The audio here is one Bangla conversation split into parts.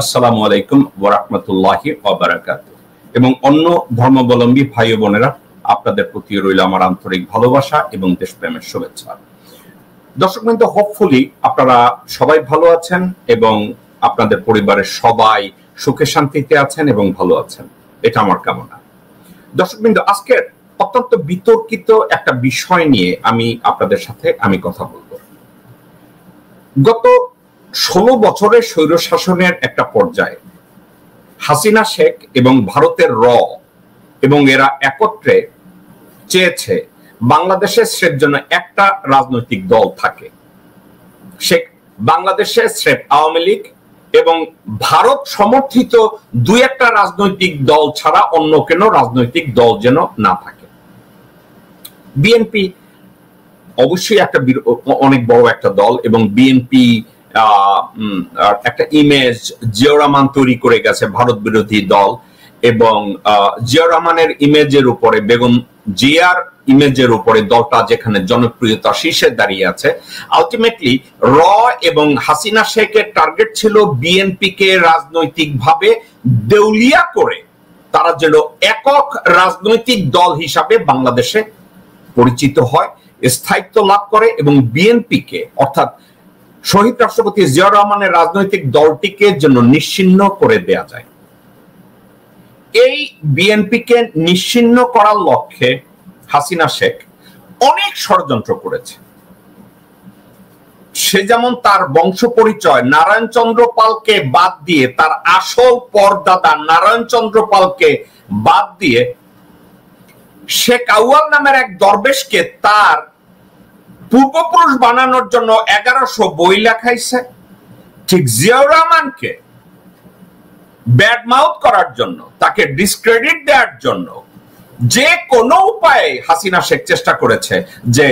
আসসালামু আলাইকুম ওয়া রাহমাতুল্লাহি ওয়া বারাকাতুহু। এবং অন্য ধর্মাবলম্বী ভাই ও বোনেরা, আপনাদের প্রতি রইল আমার আন্তরিক ভালোবাসা এবং দেশপ্রেমের শুভেচ্ছা। দর্শকবৃন্দ, হোপফুলি আপনারা সবাই ভালো আছেন এবং আপনাদের পরিবারের সবাই সুখে শান্তিতে আছেন এবং ভালো আছেন, এটা আমার কামনা। দর্শকবৃন্দ, আজকের অত্যন্ত বিতর্কিত একটা বিষয় নিয়ে আমি আপনাদের সাথে কথা বলবো। গত 16 বছরের স্বৈরশাসনের একটা পর্যায়ে হাসিনা শেখ এবং ভারতের এবং এরা একত্রে চেয়েছে বাংলাদেশের স্রেফ জন্য একটা রাজনৈতিক দল থাকে, সে বাংলাদেশে স্রেফ আওয়ামী লীগ এবং ভারত সমর্থিত দুই একটা রাজনৈতিক দল ছাড়া অন্য কেন রাজনৈতিক দল যেন না থাকে। বিএনপি অবশ্যই একটা অনেক বড় একটা দল এবং বিএনপি একটা ইমেজ জিয়াউর রহমান তৈরি করে গেছে, ভারত বিরোধী দল, এবং জিয়াউর রহমানের ইমেজের উপরে, বেগম জিয়ার ইমেজের উপরে দলটা যেখানে জনপ্রিয়তা শীর্ষে দাঁড়িয়ে আছে, আলটিমেটলি এবং হাসিনা শেখের টার্গেট ছিল বিএনপি কে রাজনৈতিকভাবে দেউলিয়া করে তারা যেন একক রাজনৈতিক দল হিসাবে বাংলাদেশে পরিচিত হয়, স্থায়িত্ব লাভ করে এবং বিএনপি কে অর্থাৎ শহীদ রাষ্ট্রপতি জিয়াউর রহমানের রাজনৈতিক দলটিকে যেন নিশ্চিহ্ন করে দেয়া যায়। এই বিএনপিকে নিশ্চিহ্ন করার লক্ষ্যে হাসিনা শেখ অনেক ষড়যন্ত্র করেছে। সে যেমন তার বংশ পরিচয় নারায়ণ চন্দ্র পালকে বাদ দিয়ে, তার আসল পরদাদা নারায়ণ চন্দ্র পালকে বাদ দিয়ে শেখ আউয়াল নামের এক দরবেশকে তার পূর্বপুরুষ বানানোর জন্য 1100 বই লেখাইছে, ঠিক জিয়াউর রহমানকে ব্যাড মাউথ করার জন্য, তাকে ডিসক্রেডিট দেওয়ার জন্য যে কোনো উপায়ে হাসিনা শেখ চেষ্টা করেছে যে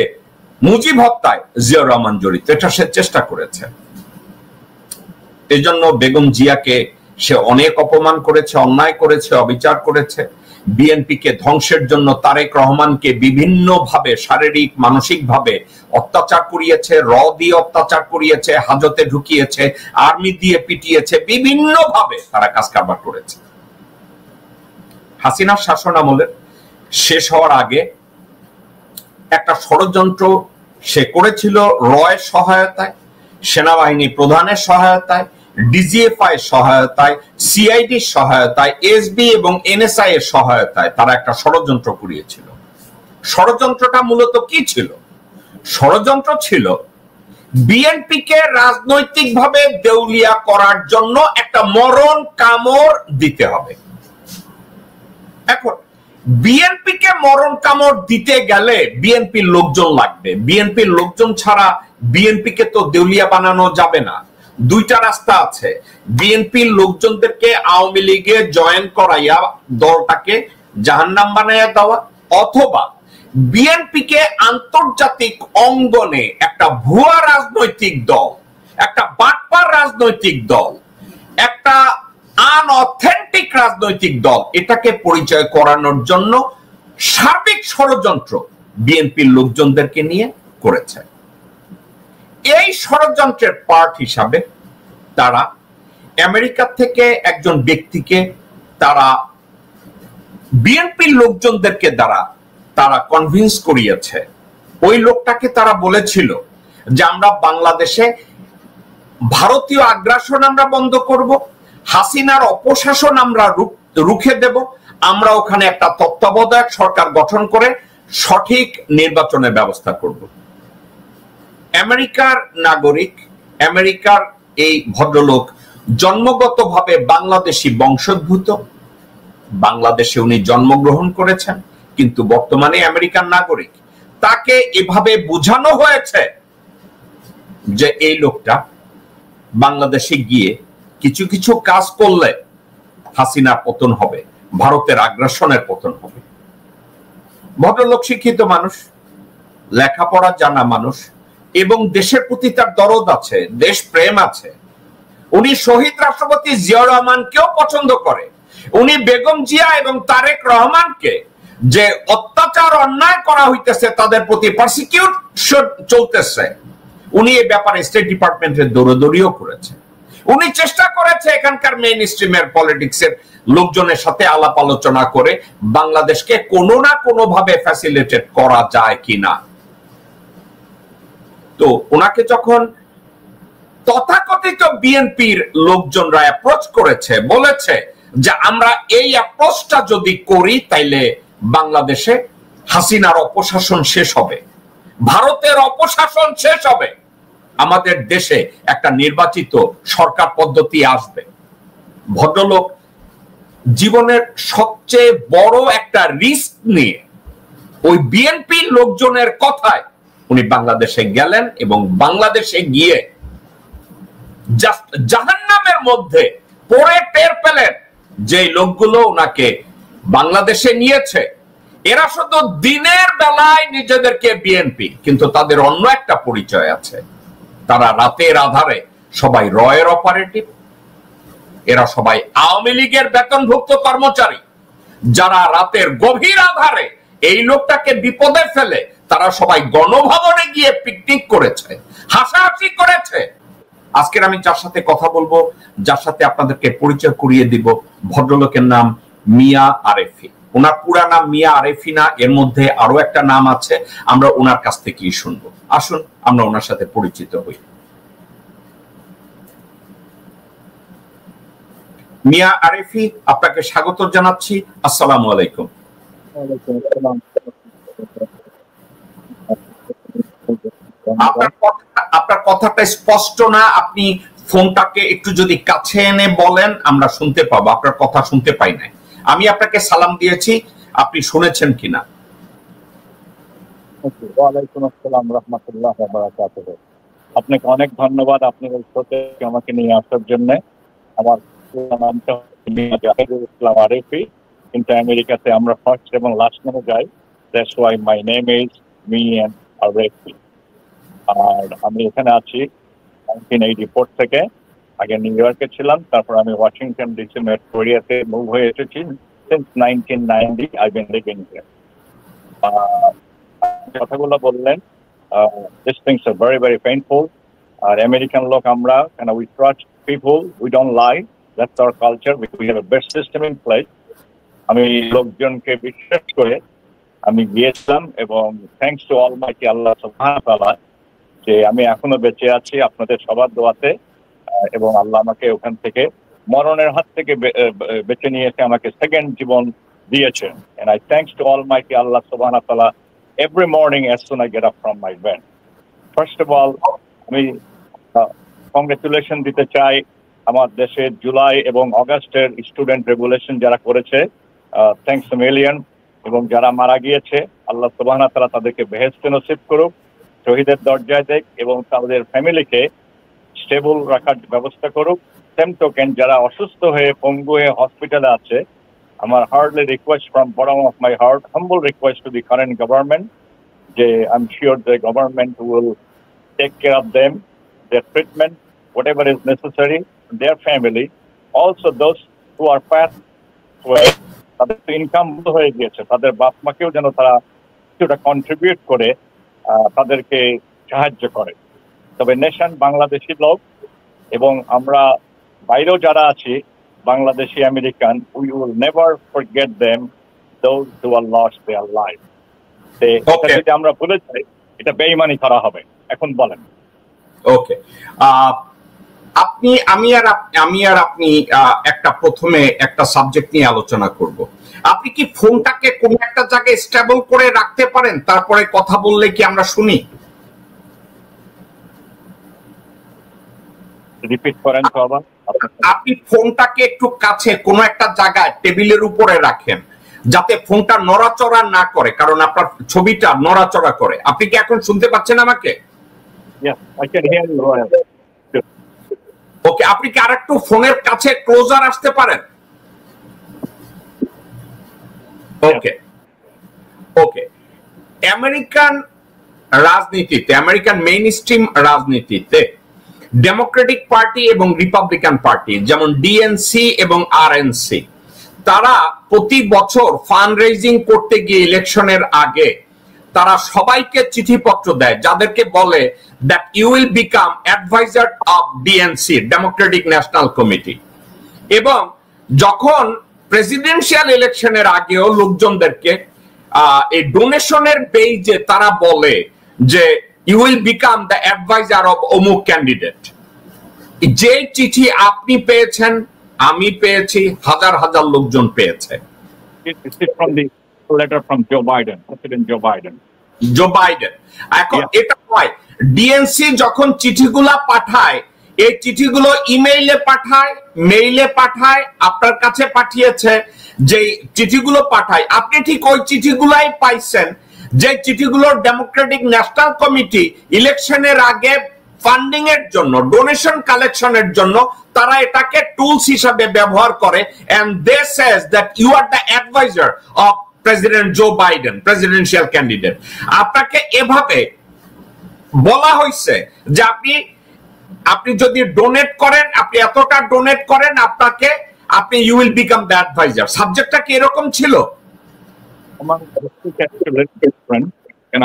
মুজিব হত্যায় জিয়াউর রহমান জড়িত, এটা সে চেষ্টা করেছে। এই জন্য বেগম জিয়াকে সে অনেক অপমান করেছে, অন্যায় করেছে, অবিচার করেছে। বিএনপি কে ধ্বংসের জন্য তারেক রহমানকে বিভিন্ন ভাবে শারীরিক মানসিক ভাবে অত্যাচার করিয়েছে, দিয়ে অত্যাচার করিয়েছে, হাজতে ঢুকিয়েছে, আর্মি দিয়ে পিটিয়েছে, বিভিন্ন ভাবে তারা কাজ কারবার করেছে। হাসিনার শাসন আমলের শেষ হওয়ার আগে একটা ষড়যন্ত্র সে করেছিল এর সহায়তায়, সেনাবাহিনী প্রধানের সহায়তায়, ডিজিএফআই এর সহায়তায়, সিআইডি এর সহায়তায়, এসবি এবং এনএসআই এর সহায়তায় তারা একটা ষড়যন্ত্র করিয়েছিল। ষড়যন্ত্রটা মূলত কি ছিল? ষড়যন্ত্র ছিল বিএনপি কে রাজনৈতিকভাবে দেউলিয়া করার জন্য একটা মরণ কামড় দিতে হবে। এখন বিএনপি কে মরণ কামড় দিতে গেলে বিএনপির লোকজন লাগবে। বিএনপির লোকজন ছাড়া বিএনপি কে তো দেউলিয়া বানানো যাবে না। দুইটা রাস্তা আছে, বিএনপির লোকজনদেরকে আওয়ামী লীগে জয়েন করাইয়া দলটাকে জাহান্নাম বানাইয়া দেওয়া, অথবা বিএনপি কে আন্তর্জাতিক অঙ্গনে একটা ভুয়া রাজনৈতিক দল, একটা বাটপার রাজনৈতিক দল, একটা আনঅথেন্টিক রাজনৈতিক দল, এটাকে পরিচয় করানোর জন্য সার্বিক ষড়যন্ত্র বিএনপির লোকজনদেরকে নিয়ে করেছে। এই ষড়যন্ত্রের পার্ট হিসাবে তারা আমেরিকা থেকে একজন ব্যক্তিকে তারা বিএনপির লোকজনদেরকে দ্বারা তারা কনভিন্স করিয়েছে। ওই লোকটাকে তারা বলেছিল যে আমরা বাংলাদেশে ভারতীয় আগ্রাসন আমরা বন্ধ করব, হাসিনার অপশাসন আমরা রুখে দেব, আমরা ওখানে একটা তত্ত্বাবধায়ক সরকার গঠন করে সঠিক নির্বাচনের ব্যবস্থা করব। আমেরিকার নাগরিক, আমেরিকার এই ভদ্রলোক জন্মগতভাবে বাংলাদেশি বংশোদ্ভূত, বাংলাদেশে উনি জন্মগ্রহণ করেছেন কিন্তু বর্তমানে আমেরিকান নাগরিক। তাকে এভাবে বোঝানো হয়েছে যে এই লোকটা বাংলাদেশে গিয়ে কিছু কিছু কাজ করলে হাসিনার পতন হবে, ভারতের আগ্রাসনের পতন হবে। ভদ্রলোক শিক্ষিত মানুষ, লেখাপড়া জানা মানুষ এবং দেশের প্রতি তার দরদ আছে, দেশ প্রেম আছে। উনি শহীদ রাষ্ট্রপতি জিয়াউর রহমানকেও পছন্দ করে। উনি বেগম জিয়া এবং তারেক রহমানকে যে অত্যাচার অন্যায় করা হইতেছে, তাদের প্রতি পারসিকিউশন চলতেছে, উনি এই ব্যাপারে স্টেট ডিপার্টমেন্টের দৌড়দৌড়িও করেছে। উনি চেষ্টা করেছে এখানকার মেইন স্ট্রিমের পলিটিক্সের লোকজনের সাথে আলাপ আলোচনা করে বাংলাদেশকে কোনো না কোনো ভাবে ফ্যাসিলিটেট করা যায় কিনা। তো ওনাকে যখন তথাকথিত বিএনপির লোকজনরা অ্যাপ্রোচ করেছে, বলেছে যে আমরা এই অ্যাপ্রোচটা যদি করি তাইলে বাংলাদেশে হাসিনার অপশাসন শেষ হবে, ভারতের অপশাসন শেষ হবে, আমাদের দেশে একটা নির্বাচিত সরকার পদ্ধতি আসবে। ভদ্রলোক জীবনের সবচেয়ে বড় একটা রিস্ক নিয়ে ওই বিএনপির লোকজনের কথায় উনি বাংলাদেশে গেলেন এবং বাংলাদেশে গিয়ে জাস্ট জাহান্নামের মধ্যে পড়ে টের পেলেন যে লোকগুলো ওনাকে বাংলাদেশে নিয়েছে এরা শুধু দিনের বেলায় নিজেদেরকে বিএনপি, কিন্তু তাদের অন্য একটা পরিচয় আছে। তারা রাতের আধারে সবাই রয়ের অপারেটিভ, এরা সবাই আওয়ামী লীগের বেতনভুক্ত কর্মচারী, যারা রাতের গভীর আধারে এই লোকটাকে বিপদে ফেলে তারা সবাই গণভবনে গিয়ে পিকনিক করেছে, হাসাহাসি করেছে। আজকের আমি যার সাথে কথা বলবো, যার সাথে আপনাদেরকে পরিচয় করিয়ে দিব, ভদ্রলোকের নাম মিয়া আরেফি। ওনার পুরা নাম মিয়া আরেফি না, এর মধ্যে আরো একটা নাম আছে, আমরা ওনার কাছ থেকেই শুনবো। আসুন আমরা ওনার সাথে পরিচিত হই। মিয়া আরেফি, আপনাকে স্বাগত জানাচ্ছি। আসসালামু আলাইকুম। আপনার কথাটা স্পষ্ট না, আপনি ফোনটাকে একটু যদি কাছে এনে বলেন আমরা শুনতে পাবো। আপনার কথা শুনতে পাই নাই। আমি আপনাকে সালাম দিয়েছি, আপনি শুনেছেন কিনা? ওয়ালাইকুম আসসালাম রাহমাতুল্লাহি ওয়া বারাকাতুহু। আপনাকে অনেক ধন্যবাদ আপনি এই শোতে আমাকে নিয়ে আসার জন্য। আমার নামটা মিয়া জাহিদুল ইসলাম আরেফি, কিন্তু আমেরিকাতে আমরা ফার্স্ট এবং লাস্ট নামে যাই। That's why my name is Mia Arefi. আর আমি এখানে আছি 1984 থেকে। আগে নিউ ইয়র্কে ছিলাম, তারপর আমি ওয়াশিংটন ডিসি মেট্রো এরিয়াতে মুভ হয়ে এসেছি। Since 1990 I been living here. কথাগুলো বললেন, these things are very very painful. আর আমেরিকান লোক আমরা, and we trust people, we don't lie, that's our culture, we have a best system in place. আমি লোকজনকে বিশ্বাস করে আমি গিয়েছিলাম এবং থ্যাঙ্কস টু অলমাইটি আল্লাহ সুবহানাহু ওয়া তাআলা যে আমি এখনো বেঁচে আছি আপনাদের সবার দোয়াতে, এবং আল্লাহ আমাকে ওখান থেকে মরণের হাত থেকে বেঁচে নিয়ে এসে আমাকে সেকেন্ড জীবন দিয়েছেন। and I thanks to almighty Allah subhanahu wa ta'ala every morning as soon I get up from my bed. First of all, আমি কংগ্রেচুলেশন দিতে চাই আমার দেশের জুলাই এবং অগাস্টের স্টুডেন্ট রেগুলেশন যারা করেছে, থ্যাঙ্কস এ মিলিয়ন। এবং যারা মারা গিয়েছে আল্লাহ সুবহানাহু ওয়া তাআলা তাদেরকে বেহেশত নসিব করুক, শহীদের দরজায় দেখ এবং তাদের ফ্যামিলিকে স্টেবল রাখার ব্যবস্থা করুক। সেম টোকেন যারা অসুস্থ হয়ে পঙ্গু হয়ে হসপিটালে আছে, আমার hardly request from bottom of my heart, humble request to the current government যে I am sure the government will take care of them, their treatment, whatever is necessary, their family. Also those who are passed away, তাদের ইনকাম হয়ে গিয়েছে, তাদের বাপ মাকেও যেন তারা কিছুটা কন্ট্রিবিউট করে তাদেরকে সাহায্য করে। তবে নেশন বাংলাদেশি লোক এবং আমরা বাইরেও যারা আছি Bangladeshi American, we will never forget them, those who R lost their life. যদি আমরা ভুলে যাই এটা বেঈমানি করা হবে। এখন বলেন। ওকে, আমি আর আপনি একটা প্রথমে একটা সাবজেক্ট নিয়ে আলোচনা করব। আপনি কি ফোনটাকে কোন একটা জায়গায় স্টেবল করে রাখতে পারেন, তারপরে কথা বললে কি আমরা শুনি? রিপিট করেন তো আবার। আপনি ফোনটাকে একটু কাছে কোন একটা জায়গায় টেবিলের উপরে রাখেন যাতে ফোনটা নড়াচড়া না করে, কারণ আপনার ছবিটা নড়াচড়া করে। আপনি কি এখন শুনতে পাচ্ছেন আমাকে? Yes, I can hear you. ওকে, আপনি কি আরেকটু ফোনের কাছে ক্লোজার আসতে পারেন? ওকে ওকে। আমেরিকান রাজনীতিতে, আমেরিকান মেইন স্ট্রিম রাজনীতিতে ডেমোক্রেটিক পার্টি এবং রিপাবলিকান পার্টি যেমন ডিএনসি এবং আরএনসি, তারা প্রতি বছর ফান্ড রেজিং করতে গিয়ে ইলেকশনের আগে তারা সবাইকে চিঠিপত্র দেয় যাদেরকে বলে that you will become advisor of DNC, Democratic National Committee. এবং যখন প্রেসিডেন্সিয়াল ইলেকশনের আগেও লোকজনদেরকে এই ডোনেশনের পেজে তারা বলে যে you will become the advisor of অমুক ক্যান্ডিডেট। যে চিঠি আপনি পেয়েছেন, আমি পেয়েছি, হাজার হাজার লোকজন পেয়েছে। Joe Biden. এখন এটা হয় ডিএনসি যখন চিঠিগুলা পাঠায়, এই চিঠিগুলো ইমেইলে পাঠায়, মেইলে পাঠায়, আপনার কাছে পাঠিয়েছে। যে চিঠিগুলো পাঠায় আপনি ঠিক ওই চিঠিগুলাই পাইছেন যে চিঠিগুলো ডেমোক্রেটিক ন্যাশনাল কমিটি ইলেকশনের আগে ফান্ডিং এর জন্য, ডোনেশন কালেকশনের জন্য তারা এটাকে টুলস হিসাবে ব্যবহার করে। And they say that you are the advisor of president Joe Biden, presidential candidate. আপনাকে এভাবে বলা হয়েছে যে আপনি যদি ডোনেট করেন, আপনি এতটা ডোনেট করেন, আপনি you will become the advisor. সাবজেক্টটা কি এরকম ছিল?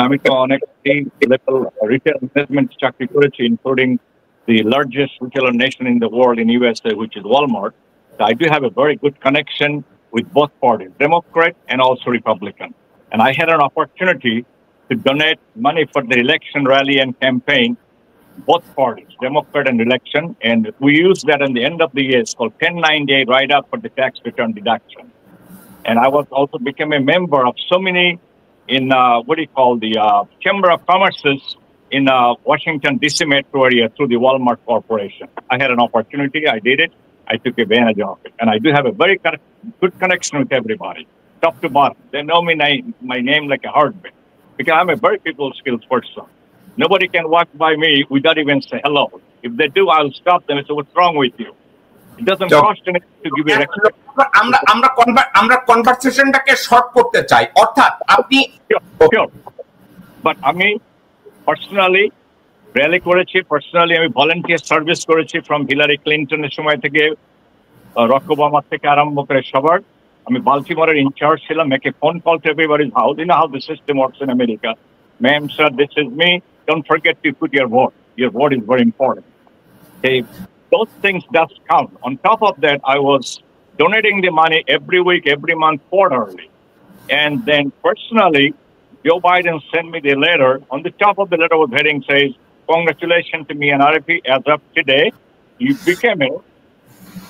আমি তো অনেক রিটেল ইনভেস্টমেন্ট চাকরি করেছি, including the largest retailer nation in the world in USA, which is Walmart. So I do have a very good connection with both parties, Democrat and also Republican. And I had an opportunity to donate money for the election rally and campaign, both parties, Democrat and election. And we use that at the end of the year. It's called 1098 write-up for the tax return deduction. And I was also became a member of so many in the Chamber of Commerce's in Washington, D.C. metro area through the Walmart Corporation. I had an opportunity. I did it. I took advantage of it. And I do have a very good connection with everybody, top to bottom. They know me, my name like a heartbeat, because I'm a very people skills person. Nobody can walk by me without even say hello. If they do, I'll stop them and say, what's wrong with you? It doesn't cost anything to give you respect. আমরা কনভারসেশনটাকে শর্ট করতে চাই, অর্থাৎ আপনি বাট আমি পার্সোনালি র্যালি করেছি, পার্সোনালি আমি ভলান্টিয়ার সার্ভিস করেছি ফ্রম হিলারি ক্লিন্টনের সময় থেকে, রক ওবামা থেকে আরম্ভ করে সবার। আমি বাল্টিমোরের ইনচার্জ ছিলাম, make a phone call to everybody's house. You know how the system works in America. Ma'am, sir, this is me, don't forget to put your vote, your vote is very important. Those things does count. On top of that, I was donating the money every week, every month, quarterly. And then personally, Joe Biden sent me the letter. On the top of the letter was heading says, congratulations to me and RFP, as of today, you became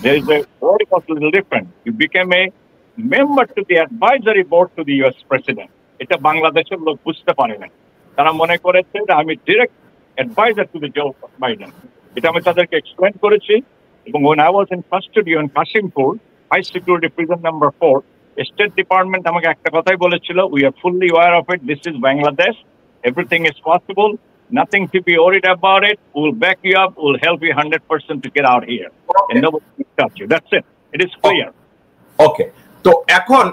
there is a word was a little different. You became a member to the advisory board to the US President. It's a Bangladesh log বুঝতে পারে না। তারা মনে করেছে যে আমি direct advisor to the Joe Biden. এটা আমি তাদেরকে এক্সপ্লেইন করেছি। এবং when I was in custody in Kasimpur, high security prison number 4, State Department আমাকে একটা কথাই বলেছিল, we are fully aware of it, this is Bangladesh, everything is possible, nothing to be worried about it, we'll back you up, we'll help you 100% to get out here. And nobody will touch you. That's it. It is clear. Okay. তো এখন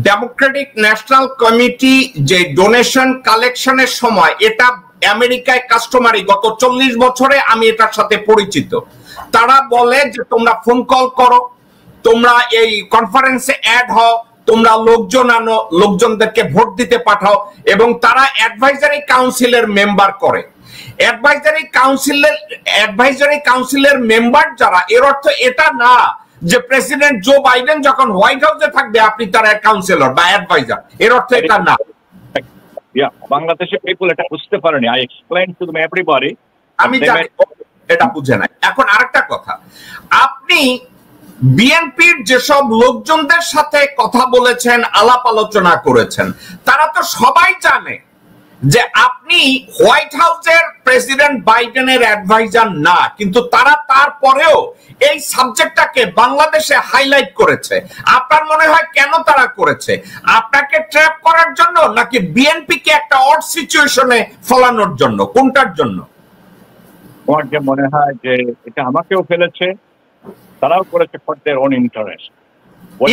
ডেমোক্রেটিক ন্যাশনাল কমিটি যে ডোনেশন কালেকশনের সময়, এটা আমেরিকায় কাস্টমারি, গত 40 বছরে আমি এটার সাথে পরিচিত। তারা বলে যে তোমরা ফোন কল করো, তোমরা এই কনফারেন্সে অ্যাড হও, তোমরা লোকজন আনো, লোকজনদেরকে ভোট দিতে পাঠাও, এবং তারা অ্যাডভাইজারি কাউন্সিলের মেম্বার করে। অ্যাডভাইজারি কাউন্সিলের মেম্বার যারা, এর অর্থ এটা না যে প্রেসিডেন্ট জো বাইডেন যখন হোয়াইট হাউসে থাকবে আপনি তার কাউন্সিলর বা অ্যাডভাইজার, এর অর্থ এটা না। বাংলাদেশে পিপল এটা বুঝতে পারেনি। I explain to them everybody. আমি জানি এটা বুঝে নাই। এখন আরেকটা কথা, আপনি বিএনপির যেসব লোকজনদের সাথে কথা বলেছেন, আলাপ আলোচনা করেছেন, তারা তো সবাই জানে যে আপনি হোয়াইট হাউসের প্রেসিডেন্ট বাইডেনের অ্যাডভাইজার না, কিন্তু তারা তারপরেও এই সাবজেক্টটাকে বাংলাদেশে হাইলাইট করেছে। আপনার মনে হয় কেন তারা করেছে? আপনাকে ট্র্যাপ করার জন্য, নাকি বিএনপি কে একটা অড সিচুয়েশনে ফলানোর জন্য? কোনটার জন্য? আমার যে মনে হয় যে এটা আমাকেও ফেলেছে, তারাও করেছে for their own interest,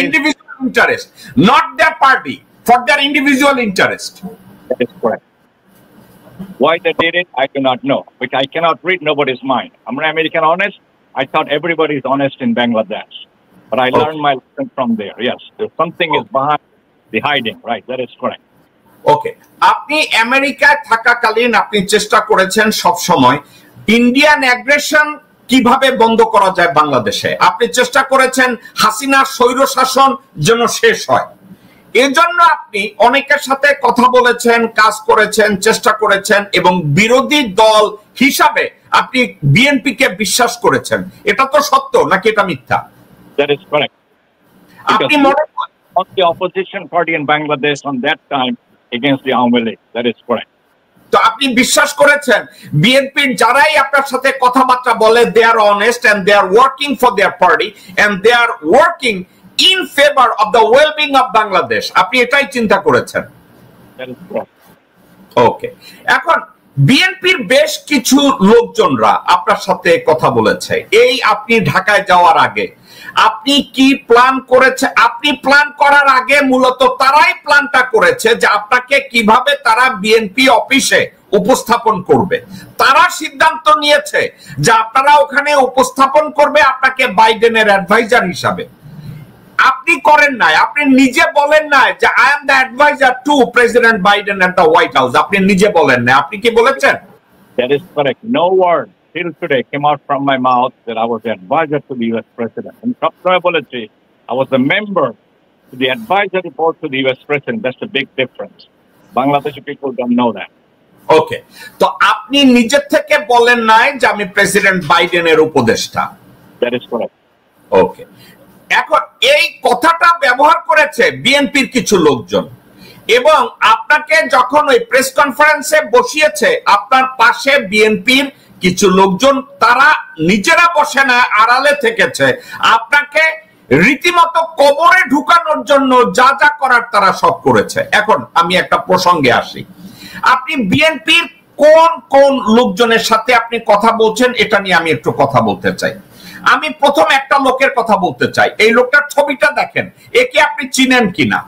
individual interest, not their party, for their individual interest. That is correct. Why they did it, I do not know, which I cannot read nobody's mind. I'm an American honest. I thought everybody is honest in Bangladesh, but I learned my lesson from there. Yes, there's something is behind the hiding, right? That is correct. ওকে, আপনি আমেরিকায় থাকাকালীন আপনি চেষ্টা করেছেন সব সময় ইন্ডিয়ান অ্যাগ্রেশন কিভাবে বন্ধ করা যায় বাংলাদেশে। আপনি চেষ্টা করেছেন হাসিনার স্বৈর শাসন যেন শেষ হয়। এজন্য আপনি অনেকের সাথে কথা বলেছেন, কাজ করেছেন, চেষ্টা করেছেন এবং বিরোধী দল হিসাবে আপনি বিএনপিকে বিশ্বাস করেছেন। এটা তো সত্য নাকি এটা মিথ্যা? That is correct. আপনি মনে করেন on the opposition party in Bangladesh on that time against the Awami League. That is correct. তো আপনি বিশ্বাস করেছেন বিএনপির যারাই আপনার সাথে কথাবার্তা বলে they are honest and they are working for their party and they are working in favor of the well-being of Bangladesh. আপনি এটাই চিন্তা করেছেন? That is correct. ওকে, এখন বিএনপির বেশ কিছু লোকজনরা আপনার সাথে কথা বলেছে এই আপনি ঢাকায় যাওয়ার আগে। আপনি কি প্ল্যান করেছে? আপনি প্ল্যান করার আগে মূলত তারাই প্ল্যানটা করেছে যে আপনাকে কিভাবে তারা বিএনপি অফিসে উপস্থাপন করবে। তারা সিদ্ধান্ত নিয়েছে যে আপনারা ওখানে উপস্থাপন করবে আপনাকে বাইডেনের অ্যাডভাইজার হিসাবে। আপনি করেন নাই, আপনি নিজে বলেন নাই যে I am the advisor to president Biden at the White House. আপনি নিজে বলেন না, আপনি কি বলেছেন? That is correct. No word till today came out from my mouth that I was the advisor to the U.S. President. And I was a member to the advisory board to the U.S. President. That's the big difference. Bangladeshi people don't know that. ওকে, তো আপনি নিজের থেকে বলেন নাই যে আমি প্রেসিডেন্ট বাইডেনের উপদেষ্টা? That is correct. ওকে, এখন এই কথাটা ব্যবহার করেছে বিএনপির কিছু লোকজন এবং আপনাকে যখন ওই প্রেস কনফারেন্সে বসিয়েছে আপনার পাশে বিএনপির কিছু লোকজন তারা নিজেরা বসে না, আড়ালে থেকেছে আপনাকে রীতিমতো কবরে ঢুকানোর জন্য যা যা করার তারা সব করেছে। এখন আমি একটা প্রসঙ্গে আসি, আপনি বিএনপির কোন কোন লোকজনের সাথে আপনি কথা বলছেন এটা নিয়ে আমি একটু কথা বলতে চাই। আমি প্রথম একটা লোকের কথা বলতে চাই, এই লোকটার ছবিটা দেখেন, একে আপনি চিনেন কিনা?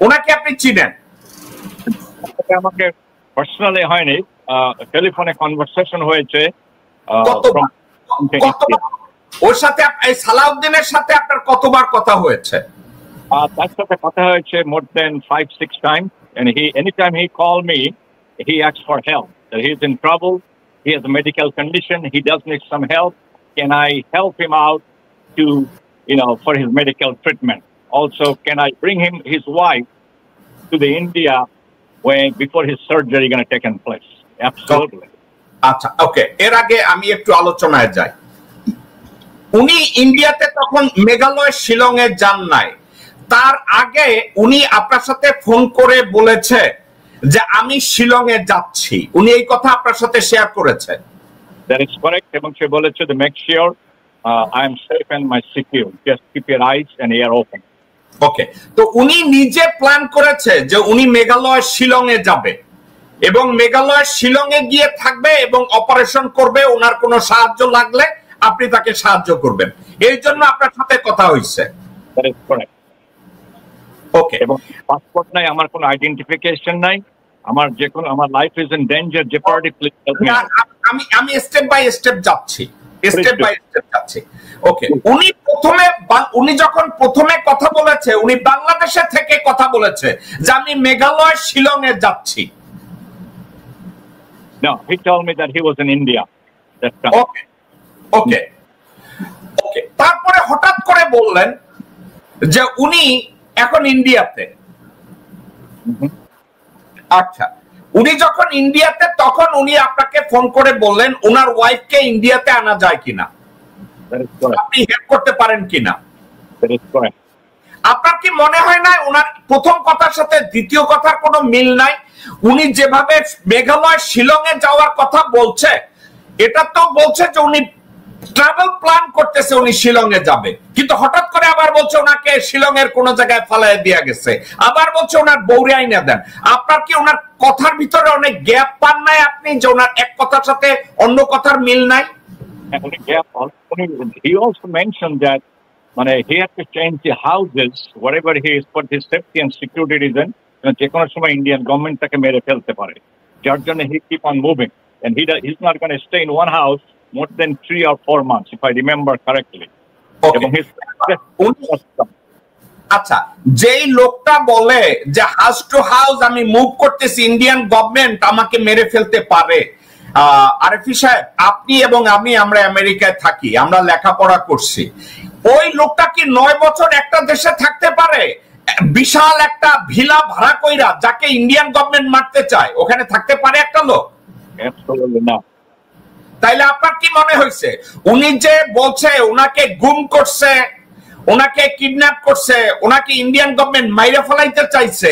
ওনাকে আপনি চিনেন? আমাকে পার্সোনালি হয়নি, টেলিফোনে কনভারসেশন হয়েছে। ওর সাথে সালাউদ্দিনের সাথে আপনার কতবার কথা হয়েছে? তার সাথে কথা হয়েছে more than 5-6 times, and anytime he called me, he asked for help. That he's in trouble, he has a medical condition, he does need some help. Can I help him out to, for his medical treatment? Also, can I bring his wife to the India before his surgery going to take place? Absolutely. আচ্ছা, ওকে, এর আগে আমি একটু আলোচনায় যাই। উনি ইন্ডিয়াতে তখন মেঘালয় শিলংয়ে যান নাই, তার আগে উনি আপনার সাথে ফোন করে বলেছে যে আমি শিলংয়ে যাচ্ছি। উনি এই কথা আপনার সাথে শেয়ার করেছে? That is correct. এবং সে বলেছে to make sure I am safe and my secure. Just keep your eyes and ear open. ওকে, তো উনি নিজে প্ল্যান করেছে যে উনি মেঘালয় শিলংয়ে যাবে এবং মেঘালয় শিলংয়ে গিয়ে থাকবে এবং অপারেশন করবে। ওনার কোনো সাহায্য লাগলে আপনি তাকে সাহায্য করবেন, এই জন্য আপনার সাথে কথা হয়েছে? That is correct. ওকে, এবং পাসপোর্ট নাই, আমার কোনো আইডেন্টিফিকেশন নাই, আমার আমার life is in danger, jeopardy, please help me. আমি স্টেপ বাই স্টেপ যাচ্ছি, ওকে, উনি যখন প্রথমে কথা বলেছে উনি বাংলাদেশে থেকে কথা বলেছে যে আমি মেঘালয় শিলংয়ে যাচ্ছি। No, he told me that he was in India that time. ওকে, তারপরে হঠাৎ করে বললেন যে উনি এখন ইন্ডিয়াতে। আচ্ছা, উনি যখন ইন্ডিয়াতে তখন উনি আপনাকে ফোন করে বললেন ওনার ওয়াইফকে ইন্ডিয়াতে আনা যায় কিনা, আপনি হেল্প করতে পারেন কিনা? আপনার কি মনে হয় না ওনার প্রথম কথার সাথে দ্বিতীয় কথার কোনো মিল নাই? উনি যেভাবে মেঘালয় শিলংয়ে যাওয়ার কথা বলছে এটা তো বলছে যে উনি ট্রাভেল প্ল্যান করতেছে, উনি শিলংয়ে যাবে, কিন্তু হঠাৎ করে আবার বলছে ওনাকে শিলংয়ের কোন জায়গায় ফালায় দেয়া গেছে, আবার বলছে ওনার বউরে আইনা দেন। আপনার কি ওনার কথার ভিতরে অনেক গ্যাপ পান নাই আপনি, যে ওনার এক কথার সাথে অন্য কথার মিল নাই? He also mentioned that he had to change the houses wherever he is for his safety and security reason. যে কোনো সময় ইন্ডিয়ান গভর্নমেন্ট তাকে মেরে ফেলতে পারে, যার জন্য he keep on moving and he's not going to stay in one house more than 3 or 4 months, if I remember correctly. আচ্ছা, যেই লোকটা বলে যে হাউস টু হাউস আমি মুভ করতেছি, ইন্ডিয়ান গভর্নমেন্ট আমাকে মেরে ফেলতে পারে, আরএফি সাহেব, আপনি এবং আমরা আমেরিকায় থাকি, আমরা লেখাপড়া করছি, ওই লোকটা কি 9 বছর একটা দেশে থাকতে পারে? বিশাল একটা ভিলা ভাড়া কইরা যাকে ইন্ডিয়ান গভর্নমেন্ট মারতে চায় ওখানে থাকতে পারে একটা লোক? না। তাইলে আপনার কি মনে হয়েছে উনি যে বলছে ওনাকে গুম করছে, ওনাকে কিডন্যাপ করছে, ওনাকে ইন্ডিয়ান গভর্নমেন্ট মাইরে ফেলাইতে চাইছে,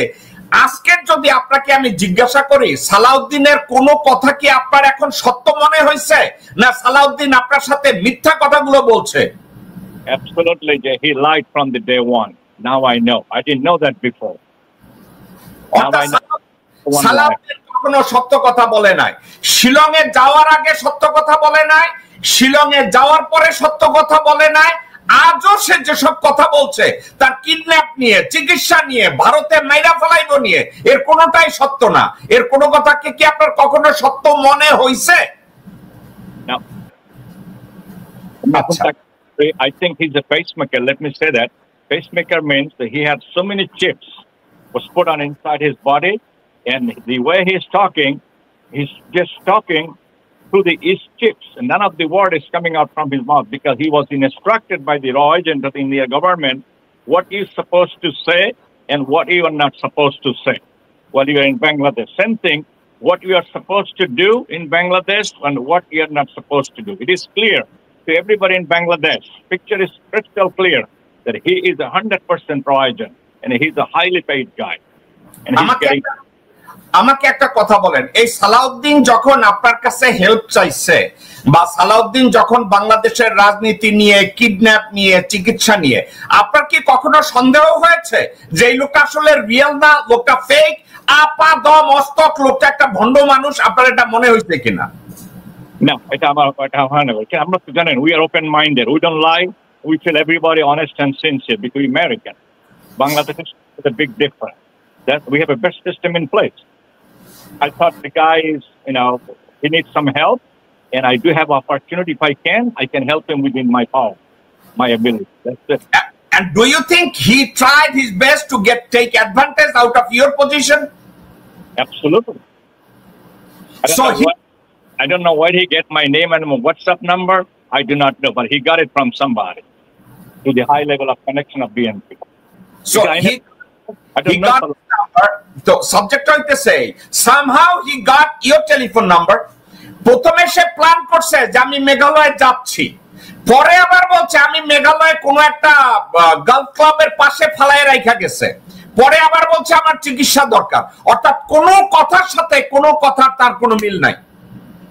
আজকের যদি আপনাকে আমি জিজ্ঞাসা করি সালাউদ্দিনের কোন কথা কি আপনার এখন সত্য মনে হয়েছে, না সালাউদ্দিন আপনার সাথে মিথ্যা কথাগুলো বলছে? Absolutely, he lied from the day one. Now I know. I didn't know that before. Salauddin কখনো সত্য কথা বলে নাই। শিলংয়ে যাওয়ার আগে সত্য কথা বলে নাই, শিলংয়ে যাওয়ার পরে সত্য কথা বলে নাই। আজও সে যেসব কথা বলছে তার কিডন্যাপ নিয়ে, চিকিৎসা নিয়ে, ভারতে মাইরা ফেলাইব নিয়ে, এর কোনোটাই সত্য না। এর কোনো কথাকে কি আপনার কখনো সত্য মনে হইছে? I think he's a pacemaker. Let me say that. Pacemaker means that he had so many chips was put on inside his body, and the way he's just talking through the East chips, and none of the word is coming out from his mouth because he was instructed by the raw agent of the Indian government what he's supposed to say and what you are not supposed to say while you are in Bangladesh. Same thing, what you are supposed to do in Bangladesh and what you are not supposed to do. It is clear to everybody in Bangladesh. Picture is crystal clear that he is 100% raw agent and he's a highly paid guy. And he's getting... আমাকে একটা কথা বলেন, এই সালাউদ্দিন যখন আপনার কাছে হেল্প চাইছে বা সালাউদ্দিন যখন বাংলাদেশের রাজনীতি নিয়ে, কিডন্যাপ নিয়ে, চিকিৎসা নিয়ে, আপনার কি কখনো সন্দেহ হয়েছে যে এই লোকটা আসলে রিয়েল না, লোকটা ফেক, আপা দম অস্তক, লোকটা একটা ভণ্ড মানুষ? আপনার এটা মনে হয়েছে কিনা? না, এটা হয় না। আমরা তো জানেন, we are open minded, we don't lie, we tell everybody honest and sincere because we're American. Bangladesh is a big difference. That we have a best system in place. I thought the guy is, he needs some help, and I do have opportunity. If I can help him within my power, my ability. That's it. And do you think he tried his best to take advantage out of your position? Absolutely. I don't know where he get my name and my WhatsApp number. I do not know, but he got it from somebody to the high level of connection of BNP. So he got number. So subject হইতেছে somehow he got your telephone number. প্রথমে সে প্ল্যান করছে যে আমি মেঘালয়ে যাচ্ছি, পরে আবার বলছে আমি মেঘালয়ে কোনো একটা গলফ ক্লাবের পাশে ফালায় রাখা গেছে, পরে আবার বলছে আমার চিকিৎসা দরকার। অর্থাৎ কোনো কথার সাথে কোনো কথার তার কোনো মিল নাই।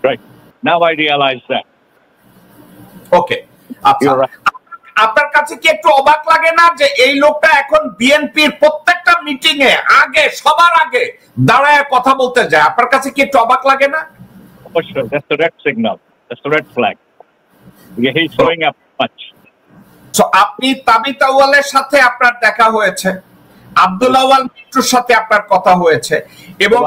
Right. Now I realize that. Okay. আচ্ছা, আপনার কাছে কি একটু অবাক লাগে না যে এই লোকটা এখন বিএনপির প্রত্যেকটা মিটিং এ আগে, সবার আগে দাঁড়ায় কথা বলতে যায়? আপনার কাছে কি একটু অবাক লাগে না? Sure. That's the red signal. That's the red flag. Yeah, he's showing up much. So আপনি তাবিত আউয়ালের সাথে আপনার দেখা হয়েছে, আব্দুল আউয়াল মিন্টুর সাথে আপনার কথা হয়েছে, এবং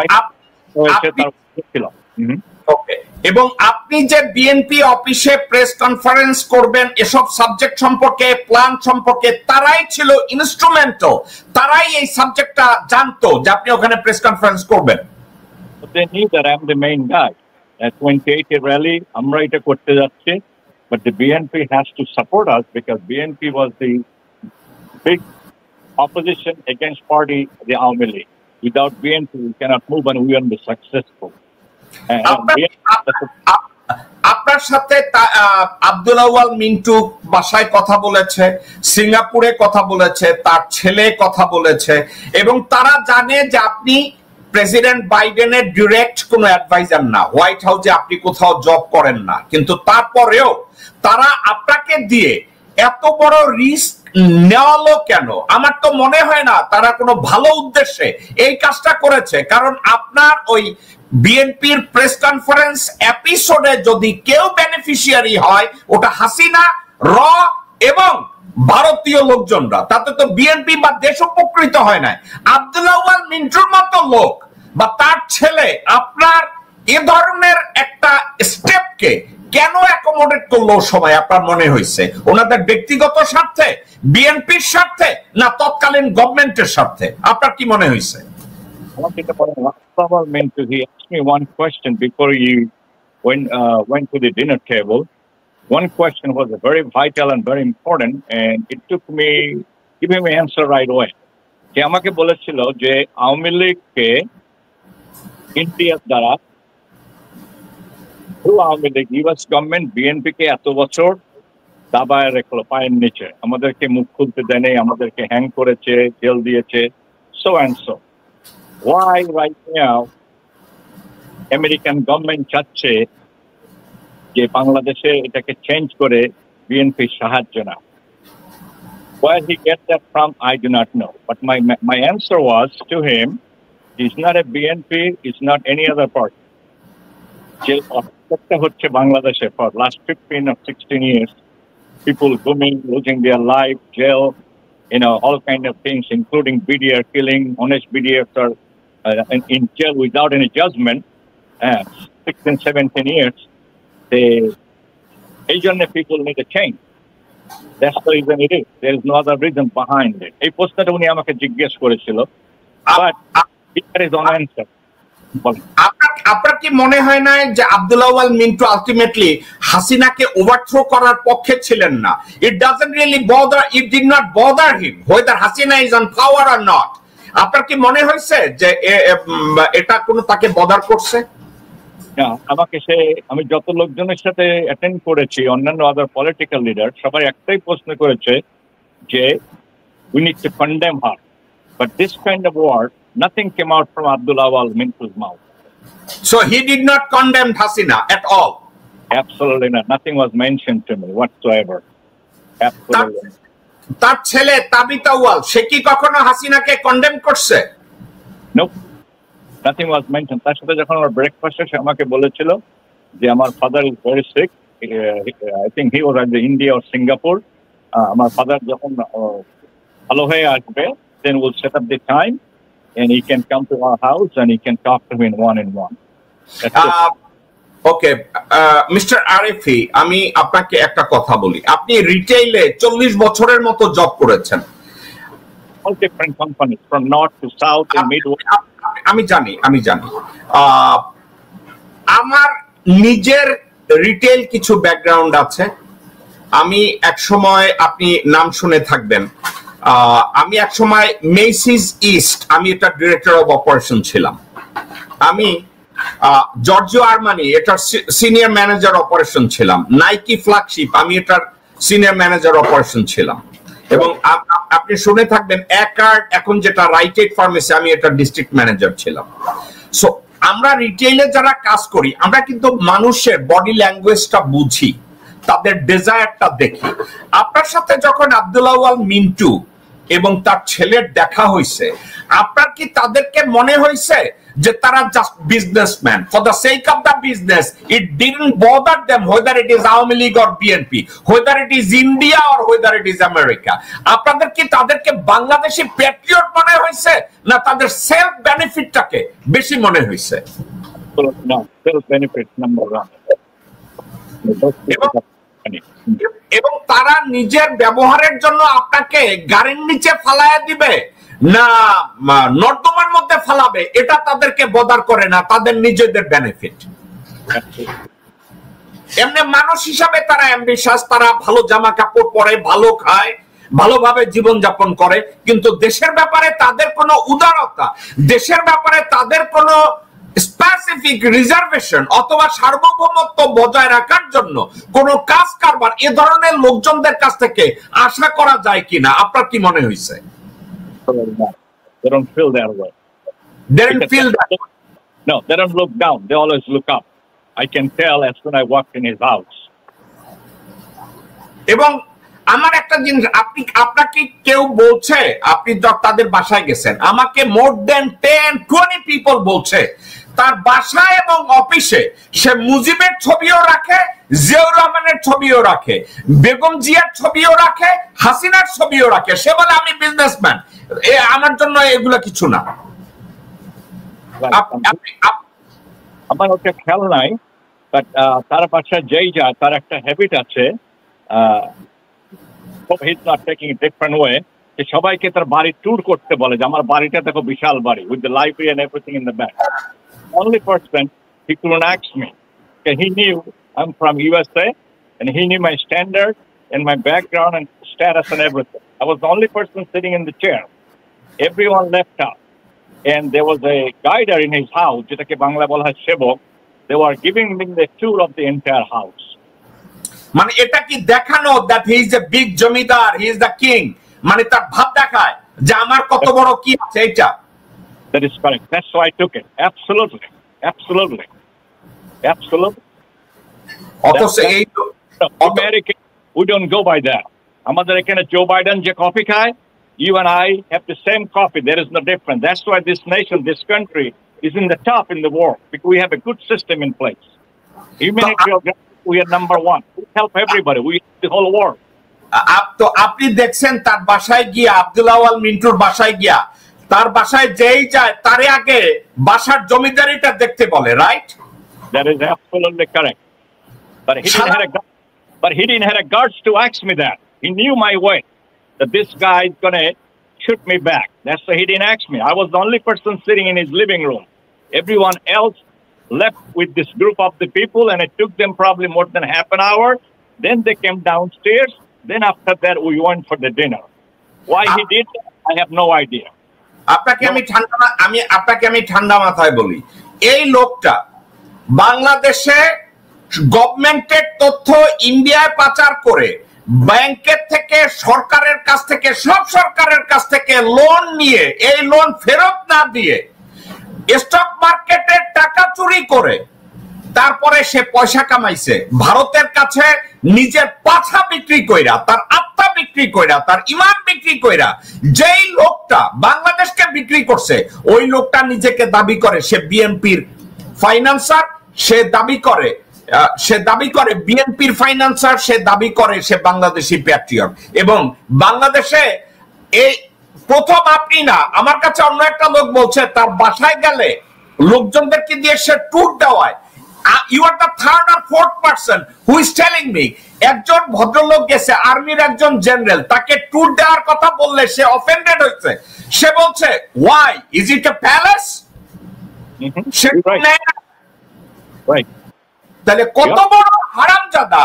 এবং আপনি যে বিএনপি অফিসে প্রেস কনফারেন্স করবেন এসব সাবজেক্ট সম্পর্কে, প্ল্যান সম্পর্কে, তারাই ছিল ইনস্ট্রুমেন্টাল, তারাই এই সাবজেক্টটা জানতো যে আপনি ওখানে প্রেস কনফারেন্স করবেন। They knew that I'm the main guy. At 28 rally, আমরা এটা করতে যাচ্ছি, but the BNP has to support us because BNP was the big opposition against party, the Awami League. Without BNP, we cannot move and we won't be successful. আপনার সাথে আব্দুল আউয়াল মিন্টু বাসায় কথা বলেছে, সিঙ্গাপুরে কথা বলেছে, তার ছেলে কথা বলেছে, এবং তারা জানে যে আপনি প্রেসিডেন্ট বাইডেনের ডিরেক্ট কোনো অ্যাডভাইজার না, হোয়াইট হাউসে আপনি কোথাও জব করেন না, কিন্তু তারপরেও তারা আপনাকে দিয়ে এত বড় রিস্ক নেওয়ালো কেন? আমার তো মনে হয় না তারা কোনো ভালো উদ্দেশ্যে এই কাজটা করেছে, কারণ আপনার ওই বিএনপির প্রেস কনফারেন্স এপিসোডে যদি কেউ বেনিফিশিয়ারি হয় ওটা হাসিনা, র এবং ভারতীয় লোকজনরা, তাতে তো বিএনপি বা দেশ উপকৃত হয় না। আব্দুল আউয়াল মিন্টুর মতো লোক বা তার ছেলে আপনার এ ধরনের একটা স্টেপকে কেন অ্যাকোমোডেট করলো সময় আপনার মনে হয়েছে? ওনাদের ব্যক্তিগত স্বার্থে, বিএনপির স্বার্থে, না তৎকালীন গভর্নমেন্টের স্বার্থে? আপনার কি মনে হয়েছে? He asked me one question before he went to the dinner table. One question was very vital and very important, and it took me give him an answer right away. He আমাকে বলেছিল যে আওয়ামী লীগকে ইন্ডিয়ার দ্বারা আওয়ামী লীগ ইউএস গভর্নমেন্ট বিএনপিকে এত বছর দাবায় রাখলো পায়ের নিচে, আমাদেরকে মুখ খুলতে দেয়নি, আমাদেরকে হ্যাং করেছে, জেল দিয়েছে, so and so. Why right now American government চাচ্ছে যে বাংলাদেশে এটাকে চেঞ্জ করে বিএনপির সাহায্য না? Where he gets that from, I do not know. But my answer was to him, he's not a BNP, he's not any other party. যে অত্যাচারটা হচ্ছে বাংলাদেশে for last 15 or 16 years, people booming, losing their life, jail, all kind of things, including BDR killing. Honest BDRs are in jail without any judgment, 16, 17 years. People need a change. That's the reason it is. There is no other reason behind it. এই প্রশ্নটা উনি আমাকে জিজ্ঞেস করেছিল, but there is no answer. আপনার কি মনে হয় না যে আব্দুল আউয়াল মিন্টু আলটিমেটলি হাসিনাকে ওভারথ্রো করার পক্ষে ছিলেন না? It doesn't really bother, it did not bother him whether Hasina is on power or not. আপনার কি মনে হয়েছে যে এটা কোনো তাকে বদার করছে? আমি যত লোকজনের সাথে অ্যাটেন্ড করেছি, অন্যান্য আদার পলিটিক্যাল লিডার, সবাই একটাই প্রশ্ন করেছে যে we need to condemn her, but this kind of word nothing came out from Abdul Awal Mintu's mouth. So he did not condemn Hasina at all? Absolutely not. Nothing was mentioned to me whatsoever. Absolutely. তার ছেলে তাবিত আউয়াল সে কি কখনো হাসিনাকে কন্ডেম করছে? Nope. Nothing was mentioned. তার সাথে যখন আমার ব্রেকফাস্টে সে আমাকে বলেছিল যে আমার father is very sick, I think he was at India or Singapore, আমার ফাদার যখন ভালো হয়ে আসবে then we'll set up the time and he can come to our house and he can talk to me in one-on-one. Okay, mister Arifi, আমি আপনাকে একটা কথা বলি। আপনি রিটেইলে 40 বছরের মতো জব করেছেন, all different companies from north to south and midwest. আমি জানি আমার নিজের রিটেল কিছু ব্যাকগ্রাউন্ড আছে। আমি এক সময়, আপনি নাম শুনে থাকবেন, আমি এক সময় মেসিস ইস্ট, আমি এটা ডিরেক্টর অফ অপারেশন ছিলাম। আমি জর্জিও আর্মানি এটার সিনিয়র ম্যানেজার অপারেশন ছিলাম। নাইকি ফ্ল্যাগশিপ আমি এটার সিনিয়র ম্যানেজার অপারেশন ছিলাম। এবং আপনি শুনে থাকবেন একার্ড, এখন যেটা রাইট এইড ফার্মেসি, আমি এটা ডিস্ট্রিক্ট ম্যানেজার ছিলাম। সো আমরা রিটেইলে যারা কাজ করি, আমরা কিন্তু মানুষের বডি ল্যাঙ্গুয়েজটা বুঝি, তাদের ডিজায়ারটা দেখি। আপনার সাথে যখন আব্দুল আউয়াল মিন্টু এবং তার ছেলের দেখা হয়েছে, আপনার কি তাদেরকে মনে হয়েছে যে তারা just businessman for the sake of the business? It didn't bother them whether it is Awami League or BNP, whether it is India or whether it is America. আপনাদের কি তাদেরকে বাংলাদেশি প্যাট্রিয়ট মনে হয়েছে, না তাদের সেলফ বেনিফিটটাকে বেশি মনে হয়েছে? Self benefit number 1। এবং তারা নিজের ব্যবহারের জন্য আপনাকে গাড়ির নিচে ফালায়া দিবে না নর্দমার মধ্যে ফালাবে, এটা তাদেরকে বদার করে না, তাদের নিজেদের বেনিফিট। এমনি মানুষ হিসাবে তারা অ্যাম্বিশাস, তারা ভালো জামা কাপড় পরে, ভালো খায়, ভালোভাবে জীবন যাপন করে, কিন্তু দেশের ব্যাপারে তাদের কোনো উদারতা, দেশের ব্যাপারে তাদের কোনো স্পেসিফিক রিজার্ভেশন অথবা সার্বভৌমত্ব বজায় রাখার জন্য কোন কাজ কারবার এ ধরনের লোকজনদের কাছ থেকে আশা করা যায় কিনা? আপনার কি মনে হয়েছে? They don't feel that way. They don't feel that way. No, they don't look down. They always look up. I can tell as soon as I walked in his house. এবং আমার একটা জিনিস, আপনাকে কেউ বলছে, আপনি তাদের বাসায় গেছেন, আমাকে মোর দেন 10-20 পিপল বলছে তার বাসায় এবং অফিসে সে মুজিবের ছবিও রাখে, জিয়াউর রহমানের ছবিও রাখে, বেগম জিয়ার ছবিও রাখে, হাসিনার ছবিও রাখে। সে বলে আমি বিজনেসম্যান, আমার জন্য এগুলো কিছু না। আমার ওটা খেয়াল নাই, বাট তার বাসায় যেই যায় তার একটা হ্যাবিট আছে, he's not taking a different way, যে সবাইকে তার বাড়ি ট্যুর করতে বলে, যে আমার বাড়িটা দেখো বিশাল বাড়ি with the library and everything in the back. Only person he couldn't ask me, because he knew I'm from USA and he knew my standard and my background and status and everything. I was the only person sitting in the chair. Everyone left out, and there was a guider in his house, যেটাকে বাংলা বলা হয় সেবক. They were giving me the tour of the entire house. মানে এটা কি দেখানো that he is a big zamindar, he is the king, মানে তার ভাব দেখায় যে আমার কত বড় কি আছে এটা? That is correct. That's why I took it. Absolutely. অথচ এই American, we don't go by that. আমাদের এখানে জো বাইডেন যে কফি খায়, you and I have the same coffee. There is no difference. That's why this nation, this country is in the top in the world, because we have a good system in place. Humanity, we are number one. We help everybody. We help the whole world. তো আপনি দেখছেন তার বাসায় গিয়া, আব্দুল আওয়াল মিন্টুর বাসায় গিয়া, তার বাসায় যেই যায় তারে আগে বাসার জমিদারিটা দেখতে বলে, right? That is absolutely correct. But he didn't have a guards to ask me that. He knew my way, that this guy is gonna shoot me back. That's why he didn't ask me. I was the only person sitting in his living room. Everyone else left with this group of the people, and it took them probably more than half an hour. Then they came downstairs. Then after that, we went for the dinner. Why he did that, I have no idea. আপনাকে আমি ঠান্ডা মাথায় বলি, এই লোকটা বাংলাদেশে গভর্নমেন্টের তথ্য ইন্ডিয়ায় পাচার করে ব্যাংকের থেকে, সরকারের কাছ থেকে, সব সরকারের কাছ থেকে লোন নিয়ে, এই লোন ফেরত না দিয়ে স্টক মার্কেটের টাকা চুরি করে তারপরে সে পয়সা কামাইছে, ভারতের কাছে নিজের পাছা বিক্রি কইরা, তার আত্মা বিক্রি কইরা, তার ইমান বিক্রি কইরা যেই লোকটা বাংলাদেশকে বিক্রি করছে, ওই লোকটা নিজেকে দাবি করে সে বিএনপির ফাইন্যান্সার, সে দাবি করে বিএনপির ফাইন্যান্সার, সে দাবি করে সে বাংলাদেশি প্যাট্রিয়ট। এবং বাংলাদেশে এই প্রথম আপনি না, আমার কাছে অন্য একটা লোক বলছে তার বাসায় গেলে লোকজনদেরকে দিয়ে সে ট্যুর দেওয়ায়। You are the third or fourth person who is telling me একজন ভদ্রলোক গেছে, আর্মির একজন জেনারেল, তাকে ট্যুর দেওয়ার কথা বললে সে অফেন্ডেড হয়েছে। সে বলছে why is it a palace? তাহলে কত বড় হারামজাদা,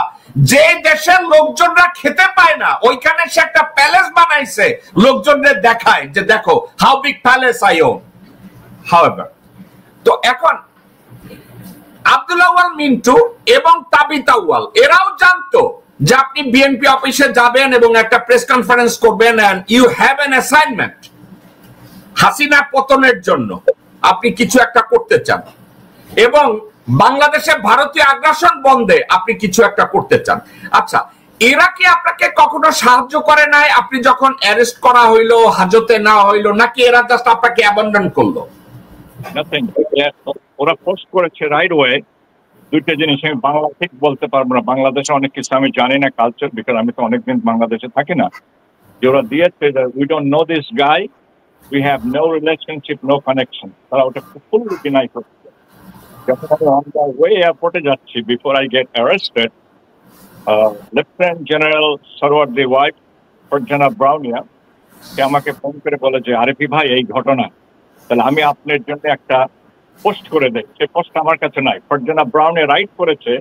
যে দেশের লোকজনরা খেতে পায় না ওইখানে সে একটা প্যালেস বানাইছে, লোকজনদের দেখায় যে দেখো how big palace I own. However, তো এখন আব্দুল আওয়াল মিন্টু এবং তাবিত আউয়াল এরাও জানতো যে আপনি বিএনপি অফিসে যাবেন এবং একটা প্রেস কনফারেন্স করবেন, and you have an assignment. Hasina পতনের জন্য আপনি কিছু একটা করতে চান এবং বাংলাদেশে ভারতীয় আগ্রাসন বন্ধে আপনি কিছু একটা করতে চান। আচ্ছা, এরা কি আপনাকে কখনো সাহায্য করে নাই আপনি যখন অ্যারেস্ট করা হইলো, হাজতে না হইলো, নাকি এরা জাস্ট আপনাকে অ্যাবান্ডন করলো? ওরা পোস্ট করেছে রাইট ওয়ে। দুইটা জিনিস আমি বাংলা ঠিক বলতে পারবো না, বাংলাদেশে অনেক কিছু আমি জানি না কালচার, বিকজ আমি তো অনেকদিন বাংলাদেশে থাকি না। যে ওরা দিয়েছে we don't know this guy, we have no relationship, no connection, তারা ওটা ফুললি ডিনাই করছে। যখন আমি অন দ্য ওয়ে এয়ারপোর্টে যাচ্ছি, before I get arrested, lieutenant general Sarwardi wife Farzana Brownia সে আমাকে ফোন করে বলে যে আরিফি ভাই এই ঘটনা, তাহলে আমি আপনার জন্য একটা পোস্ট করে দেয়। সে পোস্ট আমার কাছে নাই, ফারজানা ব্রাউনে রাইট করেছে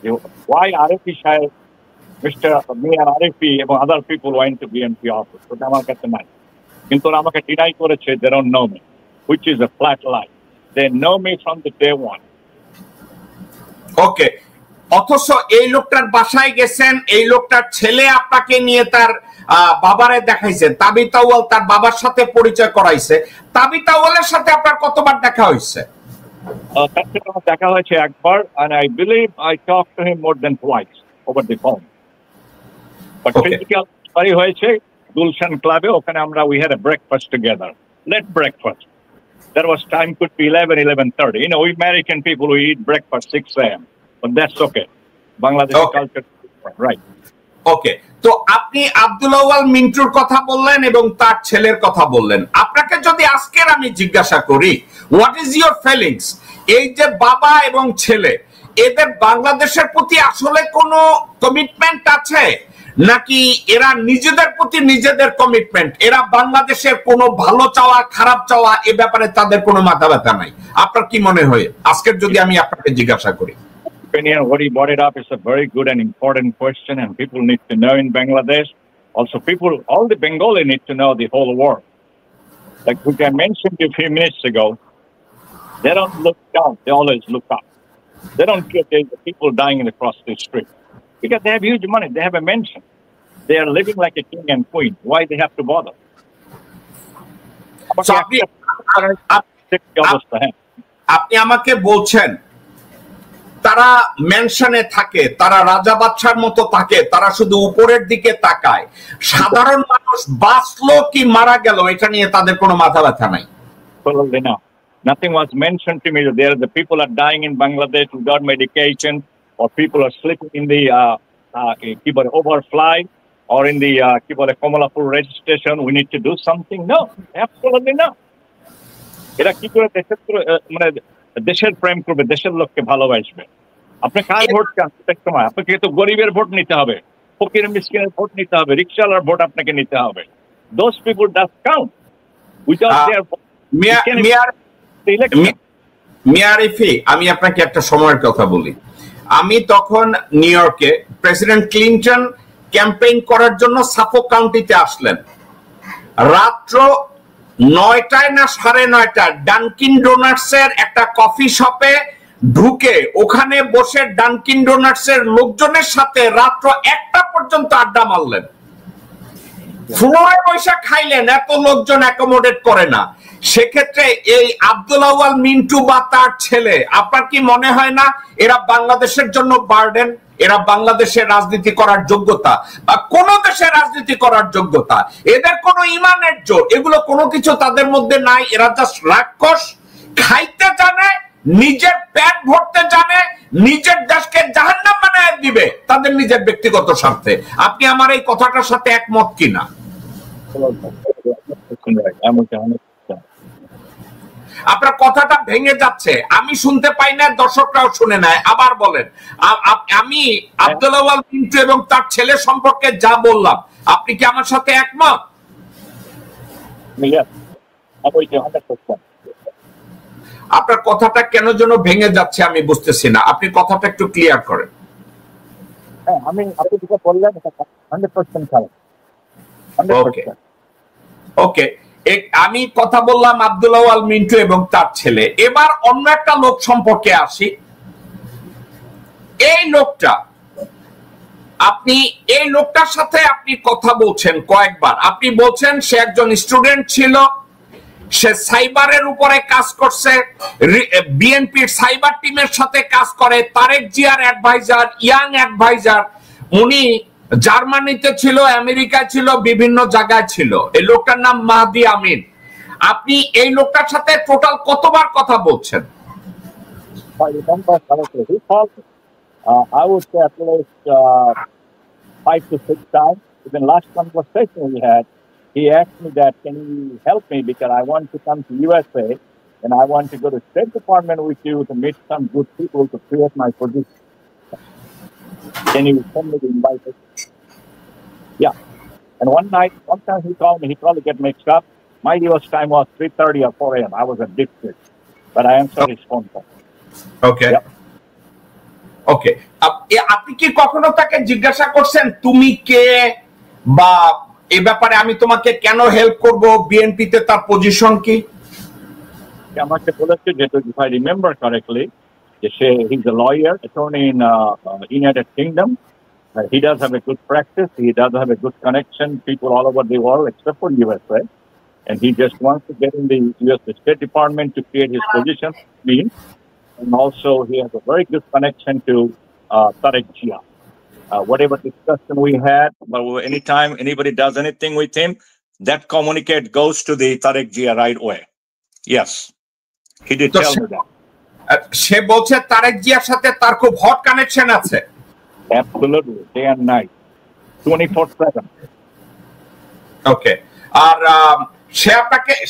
যে ওয়াই আরিফি সাহেব, মিস্টার মিয়ার আরিফি এবং other people went to BNP office, ওটা আমার কাছে নাই। কিন্তু ওরা আমাকে ডিনাই করেছে they don't know me, which is a flat lie. They know me from the day one. Okay, অথচ এই লোকটার বাসায় গেছেন, এই লোকটার ছেলে আপনাকে নিয়ে তার বাবারে দেখাইছে, তাবিত আউয়াল তার বাবার সাথে পরিচয় করাইছে। তাবিত আউয়ালের সাথে আপনার কতবার দেখা হয়েছে? দেখা হয়েছে একবার, and I believe I talked to him more than twice over the phone. But physical sorry হয়েছে গুলশান ক্লাবে, ওখানে আমরা we had a breakfast together, late breakfast. There was time could be 11:30. You know, we American people we eat breakfast 6 a.m. But that's okay. Bangladeshi culture, right? ওকে, তো আপনি আব্দুল আওয়াল মিন্টুর কথা বললেন এবং তার ছেলের কথা বললেন। আপনাকে যদি আজকের আমি জিজ্ঞাসা করি হোয়াট ইজ ইউর ফিলিংস, এই যে বাবা এবং ছেলে এদের বাংলাদেশের প্রতি আসলে কোনো কমিটমেন্ট আছে, নাকি এরা নিজেদের প্রতি নিজেদের কমিটমেন্ট, এরা বাংলাদেশের কোনো ভালো চাওয়া খারাপ চাওয়া এ ব্যাপারে তাদের কোনো মাথা ব্যথা নাই? আপনার কি মনে হয় আজকের যদি আমি আপনাকে জিজ্ঞাসা করি? What he brought it up is a very good and important question, and people need to know in Bangladesh. Also, all the Bengali need to know the whole world. Like I mentioned a few minutes ago, they don't look down, they always look up. They don't care the people dying across the street. Because they have huge money, they have a mansion. They are living like a king and queen. Why they have to bother? আপনি আমাকে বলছেন তারা ম্যানশনে থাকে, তারা রাজা বাদশার মতো থাকে, তারা শুধু উপরের দিকে তাকায়, সাধারণ মানুষ বাঁচলো কি মারা গেল এটা নিয়ে তাদের কোনো মাথা ব্যথা নাই? Nothing was mentioned to me that the people are dying in Bangladesh without medication, or people are sleeping in the overfly, or in the Komalapur registration. We need to do something. No, absolutely not. এরা কি করে দেশের প্রেম করবে, দেশের লোককে ভালোবাসবে? আপনি কার ভোট চান? সময় আপনাকে তো গরিবের ভোট নিতে হবে, ফকির মিসকিনের ভোট নিতে হবে, রিকশাওয়ালার ভোট আপনাকে নিতে হবে। Those people does count. Without their মিয়ারিফি, আমি আপনাকে একটা সময়ের কথা বলি। আমি তখন নিউ ইয়র্কে, প্রেসিডেন্ট ক্লিনটন ক্যাম্পেইন করার জন্য সাফোক কাউন্টিতে আসলেন। রাত্র 9টায় না 9:30 ডানকিন ডোনাটসের একটা কফি শপে ঢুকে ওখানে বসে ডানকিন ডোনাটসের লোকজনের সাথে রাত্র 1টা পর্যন্ত আড্ডা মারলেন, ফ্লোরে বৈশা খাইলেন। এত লোকজন অ্যাকোমোডেট করে না। সেক্ষেত্রে এই আব্দুল আউয়াল মিন্টু বা তার ছেলে, আপনার কি মনে হয় না এরা বাংলাদেশের জন্য বার্ডেন? এরা বাংলাদেশের রাজনীতি করার যোগ্যতা বা কোন দেশের রাজনীতি করার যোগ্যতা, এদের কোন ইমানের জোর, এগুলো কোনো কিছু তাদের মধ্যে নাই। এরা জাস্ট রাক্ষস, খাইতে জানে, নিজের পেট ভরতে জানে, নিজের দেশকে জাহান্নাম বানায় দিবে তাদের নিজের ব্যক্তিগত স্বার্থে। আপনি আমার এই কথাটার সাথে একমত কিনা? আপনার কথাটা ভেঙে যাচ্ছে, আমি শুনতে পাই না, দর্শকরাও শুনে নাই। আবার বলেন। আমি আব্দুল আউয়াল মিন্টু এবং তার ছেলে সম্পর্কে যা বললাম, আপনি কি আমার সাথে একমত? আপনার কথাটা কেন যেন ভেঙে যাচ্ছে আমি বুঝতেছি না, আপনি কথাটা একটু ক্লিয়ার করেন। আমি আপনি যেটা বললেন 100% কারেক্ট। ওকে, আমি কথা বললাম আব্দুল আউয়াল মিন্টু এবং তার ছেলে। এবার অন্য একটা লোক সম্পর্কে আসি। এই লোকটা, আপনি এই লোকটার সাথে আপনি কথা বলছেন কয়েকবার। আপনি বলছেন সে একজন স্টুডেন্ট ছিল, সে সাইবারের উপরে কাজ করছে, বিএনপির সাইবার টিমের সাথে কাজ করে, তারেক জিয়ার অ্যাডভাইজার, ইয়াং অ্যাডভাইজার। উনি জার্মানিতে ছিল, আমেরিকায় ছিল, বিভিন্ন জায়গায় ছিল। এই লোকটার নাম মাহদি আমিন। আপনি এই লোকটার সাথে টোটাল কতবার কথা বলছেন? I would say at least 5 to 6 times. Even last conversation we had, he asked me that, can you help me because I want to come to USA and I want to go to State Department with you to meet some good people to create my position. Can you send me the invite? Yeah. And one time he called me, he probably get mixed up. My US time was 3:30 or 4 a.m. I was a deep sleep, but I answered his phone call. Okay. Yeah. ওকে, আপনি কি কখনো তাকে জিজ্ঞাসা করছেন তুমি কে বা এই ব্যাপারে আমি তোমাকে কেন হেল্প করব, বিএনপিতে তার পজিশন কি? আমাকে বলেছে যে, if I remember correctly, he's a lawyer, attorney in United Kingdom. He does have a good practice. He does have a good connection, people all over the world except for USA. And he just wants to get in the US State Department to create his position. And also he has a very good connection to Tarek Jia. Whatever discussion we had, but anytime anybody does anything with him, that communicate goes to the Tarek Jia right away. Yes, he did tell me that. সে বলছে তারেক জিয়ার সাথে তার খুব হট কানেকশন আছে। Absolutely, day and night, 24/7. ওকে, আর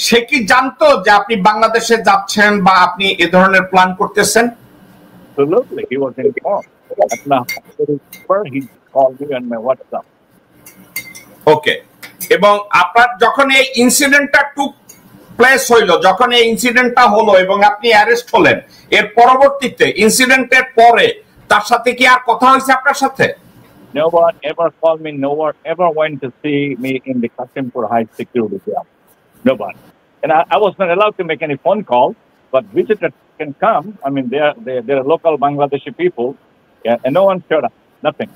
সে কি জানতো যে আপনি বাংলাদেশে যাচ্ছেন বা আপনি এ ধরনের প্ল্যান করতেছেন? Absolutely, he was informed. He called me on my WhatsApp. ওকে, এবং আপনার যখন এই ইনসিডেন্টটা প্লেস হইলো, যখন এই ইনসিডেন্টটা হলো এবং আপনি অ্যারেস্ট হলেন, এর পরবর্তীতে ইনসিডেন্টের পরে তার সাথে কি আর কথা হয়েছে আপনার সাথে? No one ever called me. No one ever went to see me in the Kasimpur High Security Jail. No one. And I was not allowed to make any phone calls, but visitors can come. I mean, they're local Bangladeshi people, and no one showed up. Nothing.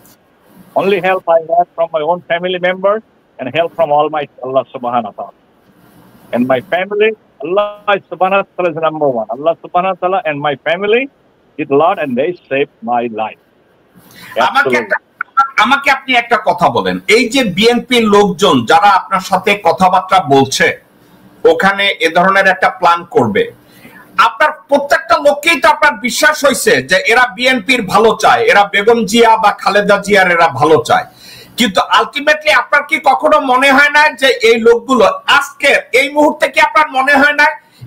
Only help I had from my own family members and help from Almighty Allah Subhanahu wa Taala. And my family, Allah Subhanahu wa Taala is number one. Allah Subhanahu wa Taala and my family did a lot, and they saved my life. আমাকে আপনি একটা কথা বলেন, এই যে বিএনপির লোকজন যারা আপনার সাথে কথাবার্তা বলছে, ওখানে এ ধরনের একটা প্ল্যান করবে, আপনার প্রত্যেকটা লোককেই তো আপনার বিশ্বাস হয়েছে যে এরা বিএনপির ভালো চায়, এরা বেগম জিয়া বা খালেদা জিয়ার এরা ভালো চায়, কিন্তু আলটিমেটলি আপনার কি কখনো মনে হয় না যে এই লোকগুলো আজকে এই মুহূর্তে কি আপনার মনে হয় না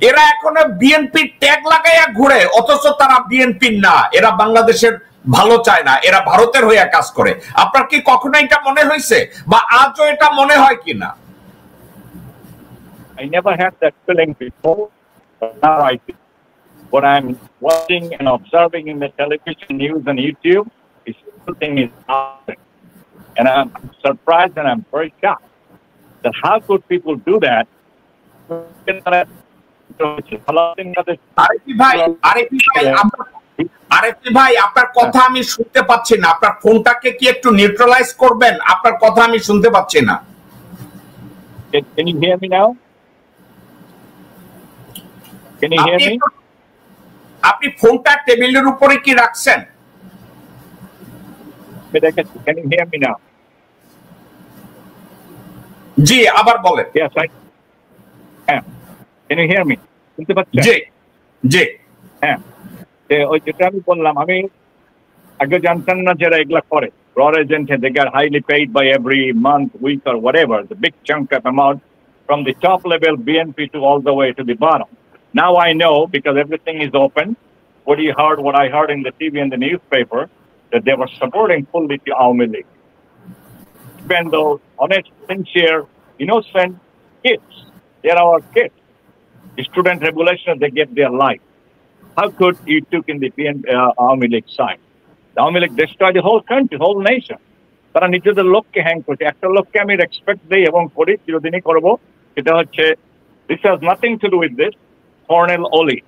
এরা এখনো বিএনপির ট্যাগ লাগাইয়া ঘুরে, অথচ তারা বিএনপির না, এরা বাংলাদেশের ভালো চায় না, এরা ভারতের হয়ে কাজ করে? আপনার কি কখনো এটা মনে হয়েছে বা আজও এটা মনে হয় কিনা? I never had that feeling before, but now I do. What I'm watching and observing in the television news and YouTube is something is happening. And I'm surprised and I'm very shocked that how could people do that? আরেকটি ভাই, আপনার কথা আমি শুনতে পাচ্ছি না, আপনার ফোনটাকে কি একটু নিউট্রালাইজ করবেন? আপনার কথা আমি শুনতে পাচ্ছি না। Can you hear me now? Can you hear me? আপনি ফোনটা টেবিলের উপরে কি রাখছেন? Can you hear me now? জি, আবার বলেন। Yes, Can you hear me? শুনতে পাচ্ছেন? জি জি। হ্যাঁ, ওই যেটা আমি বললাম, আমি আগে জানতাম না যারা এগুলা করে, raw agent, they get highly paid by every month, week or whatever, the big chunk of amount from the top level BNP to all the way to the bottom. Now I know, because everything is open, what I heard in the TV and the newspaper, that they were supporting fully the Aumi League. Even though honest, sincere, innocent kids, they're our kids. The student revolution, they get their life. How could you took in the Aumi League side? The Aumi League destroyed the whole country, whole nation. তারা নিজেদের লোককে হ্যাং করছে। একটা লোককে আমি রেসপেক্ট দিই এবং করি, চিরদিনই করবো, সেটা হচ্ছে, this has nothing to do with this, Colonel Oli,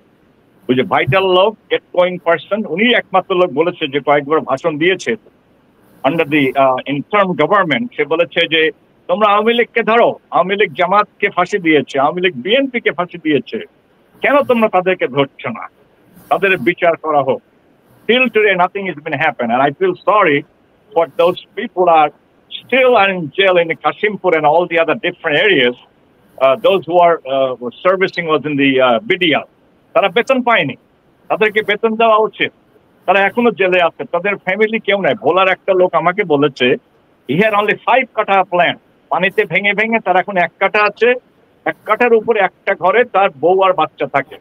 who's a vital লোক, outgoing person, উনি একমাত্র লোক বলেছে যে কয়েকবার ভাষণ দিয়েছে আন্ডার দি ইন্টার্ম গভর্নমেন্ট, সে বলেছে যে তোমরা আওয়ামী লীগকে ধরো, আওয়ামী লীগ জামাতকে ফাঁসি দিয়েছে, আওয়ামী লীগ বিএনপি কে ফাঁসি দিয়েছে, কেন তোমরা তাদেরকে ধরছো না, তাদের বিচার করা হোক। Till today nothing has been happened, and I feel sorry for those people are still in jail in Kasimpur and all the other different areas. Those who are servicing was in the BDL, তারা বেতন পায়নি, তাদেরকে বেতন দেওয়া উচিত, তারা এখনো জেলে আছে, তাদের ফ্যামিলি কেউ নাই। ভোলার একটা লোক আমাকে বলেছে, he had only 5 কাঠা প্ল্যান, পানিতে ভেঙে ভেঙে তার এখন 1 কাঠা আছে, 1 কাঠার উপরে একটা ঘরে তার বউ আর বাচ্চা থাকে।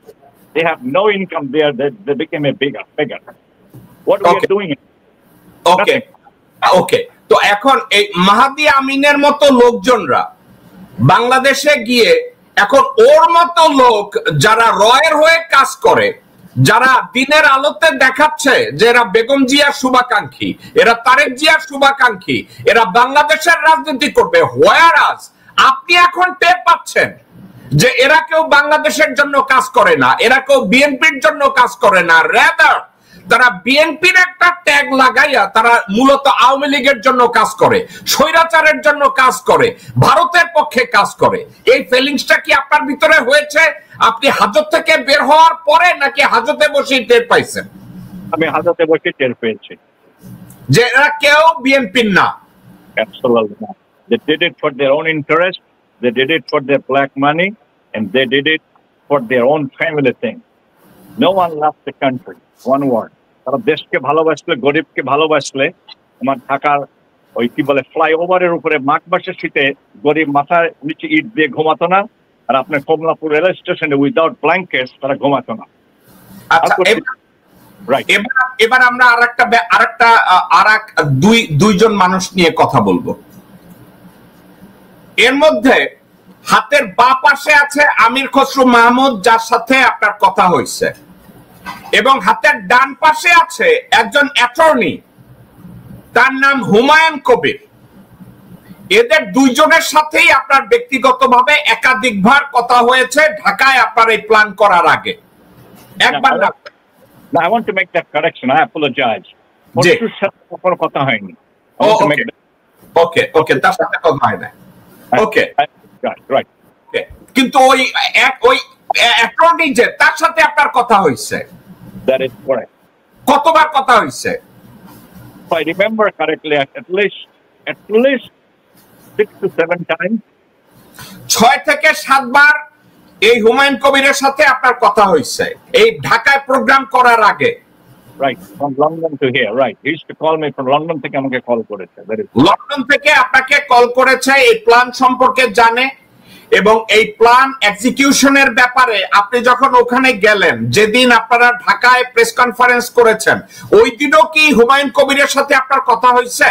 They have no income there, they became a beggar. What we are doing? ওকে, তো এখন এই মাহাদি আমিনের মতো লোকজনরা বাংলাদেশে গিয়ে এখন ওর মতো লোক যারা রয়ের হয়ে কাজ করে, যারা দিনের আলোতে দেখাচ্ছে যে এরা বেগম জিয়ার শুভাকাঙ্ক্ষী, এরা তারেক জিয়ার শুভাকাঙ্ক্ষী, এরা বাংলাদেশের রাজনীতি করবে, হোয়ারাজ আপনি এখন টের পাচ্ছেন যে এরা কেউ বাংলাদেশের জন্য কাজ করে না, এরা কেউ বিএনপির জন্য কাজ করে না, রাদার তারা বিএনপির একটা ট্যাগ লাগাইয়া তারা মূলত আওয়ামী লীগের জন্য কাজ করে, স্বৈরাচারের জন্য কাজ করে, ভারতের পক্ষে কাজ করে। এই ফিলিংসটা কি আপনার ভিতরে হয়েছে আপনি হাজত থেকে বের হওয়ার পরে, নাকি হাজতে বসে টের পাইছেন? আমি হাজতে বসে টের পেয়েছি যে এরা কেউ বিএনপির না। Absolutely not. They did it for their own interest, they did it for their black money, and they did it for their own family thing. No one loves the country, one word. তারা দেশকে ভালোবাসলে, গরিবকে ভালোবাসলে, আমার ঢাকার ওই কি বলে ফ্লাইওভারের উপরে মাঘ মাসের শীতে গরিব মাথার নিচে ইট দিয়ে ঘুমাতো না, আর আপনার কমলাপুর রেল স্টেশনে উইদাউট ব্ল্যাঙ্কেটস তারা ঘুমাতো না। Right. এবার আমরা দুইজন মানুষ নিয়ে কথা বলবো। এর মধ্যে হাতের বাঁ পাশে আছে আমির খসরু মাহমুদ, যার সাথে আপনার কথা হয়েছে, এবং হাতের ডান পাশে আছে একজন অ্যাটর্নি, তার নাম হুমায়ুন কবির। এদের দুইজনের সাথেই আপনার ব্যক্তিগতভাবে একাধিকবার কথা হয়েছে ঢাকায় আপনার এই প্ল্যান করার আগে। একবার না। I want to make that correction. I apologize. কোনো কথা হয়নি। ওকে, তার সাথে কথা হয় না। ওকে, রাইট। কিন্তু ওই অ্যাটর্নি যে, তার সাথে আপনার কথা হয়েছে। That is correct. কতবার কথা হয়েছে? If I remember correctly, at least 6 to 7 times. 6 থেকে 7 বার এই হুমায়ুন কবিরের সাথে আপনার কথা হয়েছে এই ঢাকায় প্রোগ্রাম করার আগে। Right, from London to here, right. He used to call me from London থেকে আমাকে কল করেছে। লন্ডন থেকে আপনাকে কল করেছে, এই প্ল্যান সম্পর্কে জানে, এবং এই প্ল্যান এক্সিকিউশনের ব্যাপারে আপনি যখন ওখানে গেলেন, যেদিন আপনারা ঢাকায় প্রেস কনফারেন্স করেছেন, ওই দিনও কি হুমায়ুন কবিরের সাথে আপনার কথা হয়েছে?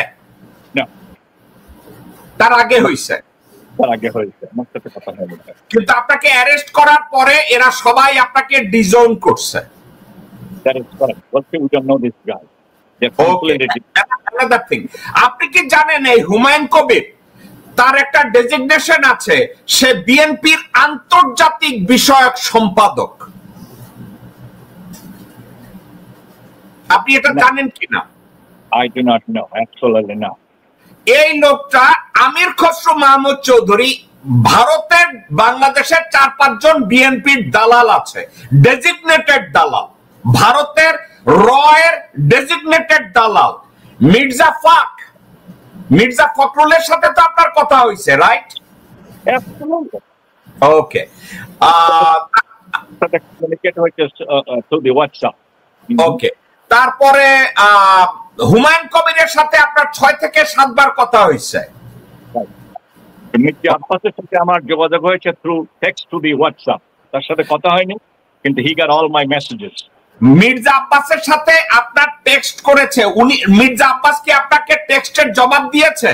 না, তার আগে হয়েছে। আমার সাথে কথা হয়নি। কিন্তু আপনাকে অ্যারেস্ট করার পরে এরা সবাই আপনাকে ডিজোন করছে। That is correct. What we don't know this guy. Another thing, আপনি কি জানেন এই হুমায়ুন কবির, তার একটা ডেজিগনেশন আছে, সে বিএনপির আন্তর্জাতিক বিষয়ক সম্পাদক। আপনি এটা জানেন কিনা? I do not know. Absolutely not. এই লোকটা আমির খসরু মাহমুদ চৌধুরী, ভারতের বাংলাদেশের 4-5 জন বিএনপির দালাল আছে, ডেজিগনেটেড দালাল, ভারতের রয়ের ডেজিগনেটেড দালাল মির্জা ফখরুলের সাথে তো আপনার কথা হয়েছে, রাইট? ওকে, ওকে। তারপরে হুমায়ুন কবিরের সাথে আপনার 6 থেকে 7 বার কথা হয়েছে। মির্জা আব্বাসের সাথে আমার যোগাযোগ হয়েছে through text to the WhatsApp, তার সাথে কথা হয়নি, কিন্তু he got all my messages. Mirza আব্বাসের সাথে আপনার টেক্সট করেছে, উনি মির্জা আব্বাস কি আপনাকে টেক্সটের জবাব দিয়েছে?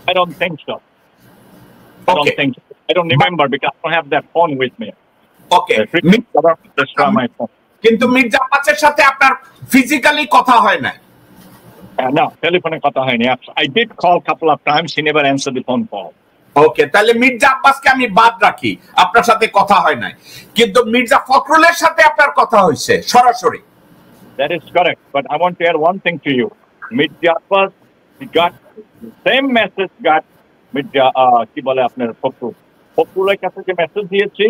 I don't think so. I don't remember because I don't have that phone with me. Okay. That's from my phone. কিন্তু মির্জা আব্বাসের সাথে আপনার ফিজিক্যালি কথা হয় না? No, telephone কথা হয়নি। I did call couple of times, he never answered the phone call. ওকে, তাহলে মির্জা আব্বাসকে আমি বাদ রাখি, আপনার সাথে কথা হয় নাই, কিন্তু মির্জা ফখরুলের সাথে আপনার কথা হয়েছে সরাসরি। That is correct, but I want to add one thing to you. Mirza Abbas, he got the same message got Mirza কি বলে আপনার ফখরুলের কাছে যে মেসেজ দিয়েছি,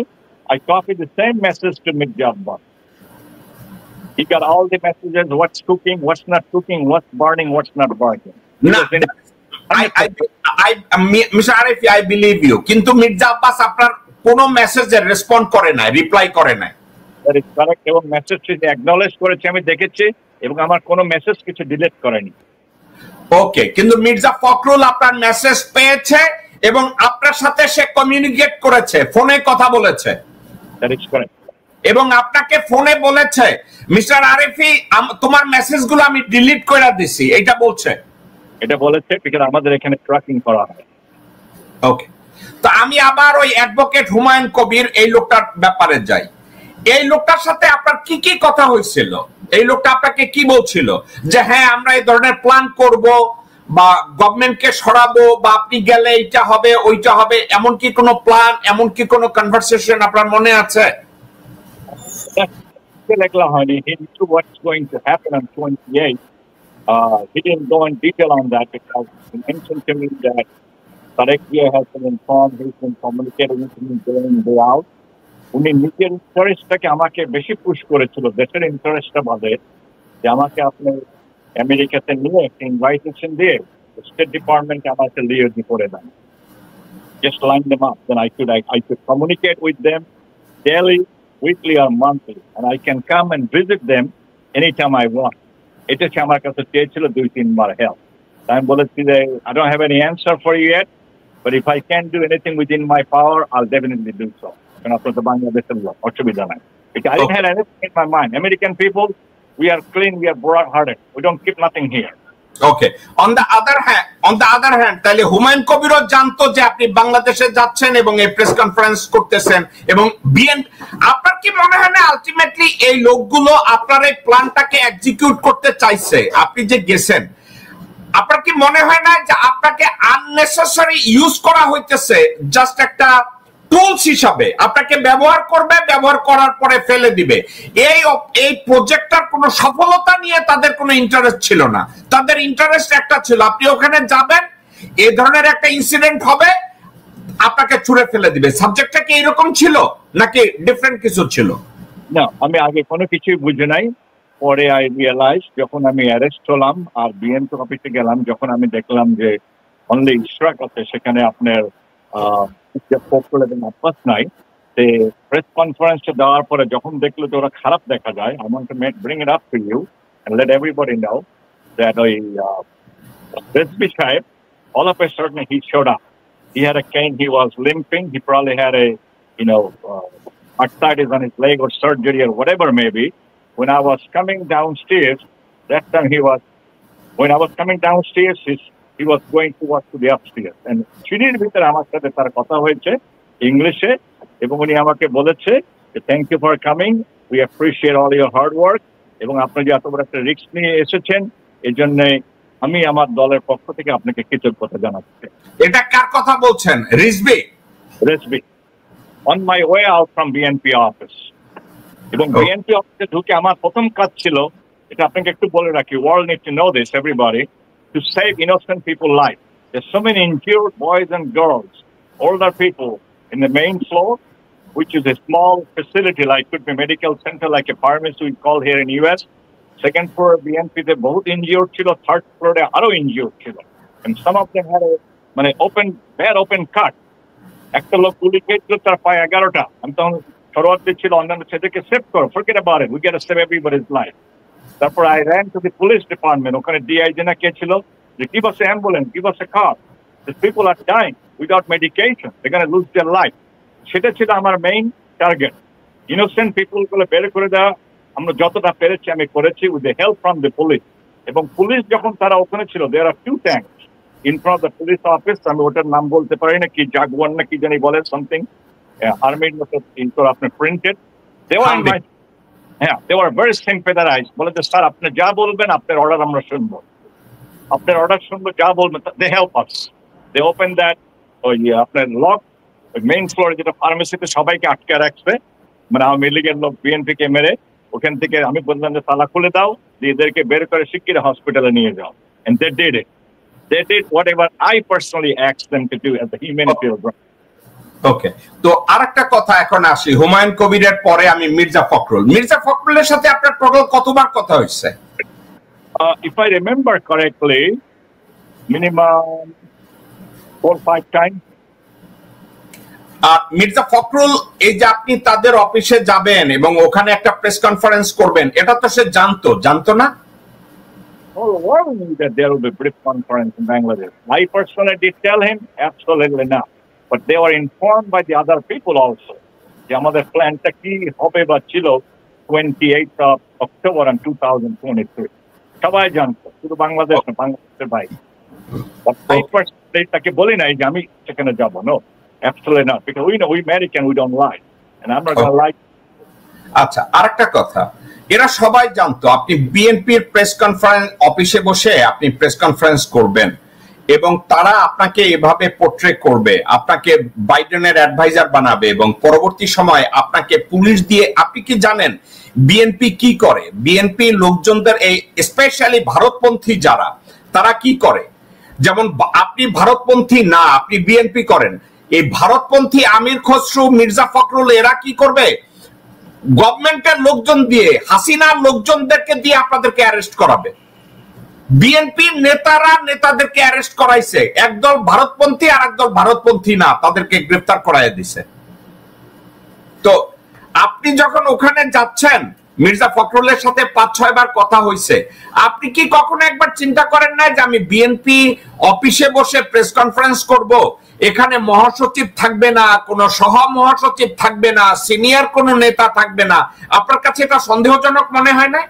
I copied the same message to Mirza Abbas. He got all the messages, what's cooking, what's not cooking, what's burning, what's not burning. Mr. Arifi, I believe you, কিন্তু মির্জা আব্বাস আপনার কোনো মেসেজের রেসপন্ড করে নাই, রিপ্লাই করে নাই। That is correct, এবং মেসেজটি অ্যাকনলেজ করেছে, আমি দেখেছি, এবং আমার কোনো মেসেজ কিছু ডিলিট করেনি। ওকে, কিন্তু মির্জা ফখরুল আপনার মেসেজ পেয়েছে এবং আপনার সাথে সে কমিউনিকেট করেছে, ফোনে কথা বলেছে। That is correct. এবং আপনাকে ফোনে বলেছে, মিস্টার আরিফি তোমার মেসেজগুলো আমি ডিলিট করে দিছি, এটা বলছে? এটা বলেছে, বিকজ আমাদের এখানে ট্র্যাকিং করা হয়। ওকে, তো আমি আবার ওই অ্যাডভোকেট হুমায়ুন কবির এই লোকটার ব্যাপারে যাই। এই লোকটার সাথে আপনার কি কি কথা হয়েছিল? এই লোকটা আপনাকে কি বলছিল যে হ্যাঁ আমরা এই ধরনের প্ল্যান করব, বা গভর্নমেন্টকে সরাবো, বা আপনি গেলে এইটা হবে ওইটা হবে, এমন কি কোনো প্ল্যান, এমন কি কোনো কনভারসেশন আপনার মনে আছে? লেখলা হয়নি। He knew what's going to happen on 28. He didn't go in detail on that because he mentioned to me that Tarek Zia has been informed, he's been communicating with me day in, day out. উনি নিজের ইন্টারেস্টটাকে আমাকে বেশি পুশ করেছিল, দেশের ইন্টারেস্টটা বাদে, যে আমাকে আপনি আমেরিকাতে নিয়ে একটা ইনভাইটেশন দিয়ে স্টেট ডিপার্টমেন্ট আমাকে লিয়াজি করে দেন, just line them up, then I could communicate with them daily, weekly or monthly, and I can come and visit them anytime I want. এটা সে আমার কাছে চেয়েছিল 2-3 বার হেল্প। আমি বলেছি যে I don't have any answer for you yet, but if I can do anything within my power, I'll definitely do so. কারণ আপনার তো বাংলাদেশের লোক, অসুবিধা নাই। Because I didn't have anything in my mind. American people, we are clean, we are broad-hearted. We don't keep nothing here. Okay. On the other hand, তাহলে হুমায়ুন কবিরও জানতো যে আপনি বাংলাদেশে যাচ্ছেন এবং এই প্রেস কনফারেন্স করতেছেন এবং আপনার কি মনে হয় না আলটিমেটলি এই লোকগুলো আপনার এই প্ল্যানটাকে এক্সিকিউট করতে চাইছে? আপনি যে গেছেন, আপনার কি মনে হয় না যে আপনাকে আননেসেসারি ইউজ করা হইতেছে জাস্ট একটা টুলস হিসাবে? আপনাকে ব্যবহার করবে, ব্যবহার করার পরে ফেলে দিবে। এই প্রজেক্টটার কোনো সফলতা নিয়ে তাদের কোনো ইন্টারেস্ট ছিল না। তাদের ইন্টারেস্ট একটা ছিল, আপনি ওখানে যাবেন, এই ধরনের একটা ইনসিডেন্ট হবে, আপনাকে ছুঁড়ে ফেলে দিবে। সাবজেক্টটা কি এরকম ছিল নাকি ডিফারেন্ট কিছু ছিল? না, আমি আগে কোনো কিছুই বুঝি নাই। পরে আই রিয়েলাইজ যখন আমি অ্যারেস্ট হলাম আর বিএনপি অফিসে গেলাম, যখন আমি দেখলাম যে অনলি ইশরাক আছে, সেখানে আপনার আব্বাস নাই, প্রেস কনফারেন্সে দেওয়ার পরে যখন দেখলো যে ওরা খারাপ দেখা যায়, I want to bring it up to you and let everybody know that Rizvi Saib, all of a sudden he showed up. He had a cane, he was limping, he probably had a, arthritis on his leg or surgery or whatever maybe. When I was coming downstairs, that time when I was coming downstairs, he was going towards to the upstairs. And সিঁড়ির ভিতরে আমার সাথে তার কথা হয়েছে ইংলিশে, এবং উনি আমাকে বলেছে যে thank you for coming, we appreciate all your hard work, এবং আপনি যে এত বড় একটা রিস্ক নিয়ে এসেছেন এই জন্য আমি আমার দলের পক্ষ থেকে আপনাকে কৃতজ্ঞতা জানাচ্ছি। এটা কার কথা বলছেন? Rizvi on my way out from BNP office. এবং বিএনপি অফিসে ঢুকে আমার প্রথম কাজ ছিল, এটা আপনাকে একটু বলে রাখি, world need to know this, everybody, to save innocent people's life. There's so many injured boys and girls, older people in the main floor, which is a small facility, like could be medical center, like a pharmacy we call here in US. Second floor BNP, they both injured chilo. Third floor, they are injured chilo. And some of them had a bad open cut. একটা লোক গুলি খেয়েছিল, তার পায়ে 11টা। আমি তখন সরোয়ার দিচ্ছিল অন্যান্য ছেলেকে সেভ করো, forget about it, we gotta save everybody's life. তারপর I ran to the police department, ওখানে ডিআইজি না কে ছিল, যে give us an ambulance, give us a car, these people are dying without medication, they're going to lose their life. সেটা ছিল আমার মেইন টার্গেট, ইনোসেন্ট পিপল গুলো বের করে দেওয়া। আমরা যতটা পেরেছি আমি করেছি with the help from the police. এবং পুলিশ যখন তারা ওখানে ছিল, দেয়ার আর 2 tanks in front of the police office, আমি ওটার নাম বলতে পারি না, কি জাগওয়ান না কি জানি বলে, সামথিং আর্মির মতো আপনার printed. they were very sympathized, বলে যে স্যার আপনি যা বলবেন আপনার অর্ডার আমরা শুনবো, আপনার অর্ডার শুনবো, যা বলবেন। they help us, they open that আপনার লক, মেইন ফ্লোরে যেটা ফার্মেসিতে সবাইকে আটকে রাখছে, মানে আওয়ামী লীগের লোক বিএনপি কে মেরে, ওখান থেকে আমি বললাম যে তালা খুলে দাও, এদেরকে বের করে শিগগির হসপিটালে নিয়ে যাও। and they did it, they did whatever I personally asked them to do as a humanitarian. ওকে, তো আরেকটা কথা এখন আসি, হুমায়ুন কবিরের পরে আমি মির্জা ফখরুলের সাথে আপনার টোটাল কতবার কথা হয়েছে? If I remember correctly, minimum 4-5 times. Mirza Fakhrul, এই যে আপনি তাদের অফিসে যাবেন এবং ওখানে একটা প্রেস কনফারেন্স করবেন, এটা তো সে জানতো না? Oh, well, that there will be brief conference in Bangladesh. I personally did tell him, absolutely not. But they were informed by the other people also. যে আমাদের প্ল্যানটা কি হবে বা ছিল 28th of October in 2023. সবাই জানতো, শুধু বাংলাদেশ না, বাংলাদেশের বাইরে। তাকে বলি নাই যে আমি সেখানে যাব, no, absolutely not, because we know we American, we don't lie, and I'm not going to lie. আচ্ছা, আরেকটা কথা, এরা সবাই জানতো আপনি বিএনপির প্রেস কনফারেন্স অফিসে বসে আপনি প্রেস কনফারেন্স করবেন এবং তারা আপনাকে এভাবে পোর্ট্রে করবে, আপনাকে বাইডেনের অ্যাডভাইজার বানাবে এবং পরবর্তী সময় আপনাকে পুলিশ দিয়ে, আপনি কি জানেন বিএনপি কি করে? বিএনপি লোকজনদের, এই স্পেশালি ভারতপন্থী যারা, তারা কি করে? যেমন আপনি ভারতপন্থী না, আপনি বিএনপি করেন, এই ভারতপন্থী আমির খসরু, মির্জা ফখরুল, এরা কি করবে? গভর্নমেন্টের লোকজন দিয়ে, হাসিনার লোকজনদেরকে দিয়ে আপনাদেরকে অ্যারেস্ট করাবে। বিএনপির নেতাদেরকে অ্যারেস্ট করাইছে, একদল ভারতপন্থী আর একদল ভারতপন্থী না, তাদেরকে গ্রেফতার করাই দিছে। তো আপনি যখন ওখানে যাচ্ছেন, মির্জা ফখরুলের সাথে 5-6 বার কথা হয়েছে, আপনি কি কখনো একবার চিন্তা করেন না যে আমি বিএনপি অফিসে বসে প্রেস কনফারেন্স করব, এখানে মহাসচিব থাকবে না, কোনো সহ মহাসচিব থাকবে না, সিনিয়র কোনো নেতা থাকবে না? আপনার কাছে এটা সন্দেহজনক মনে হয় না?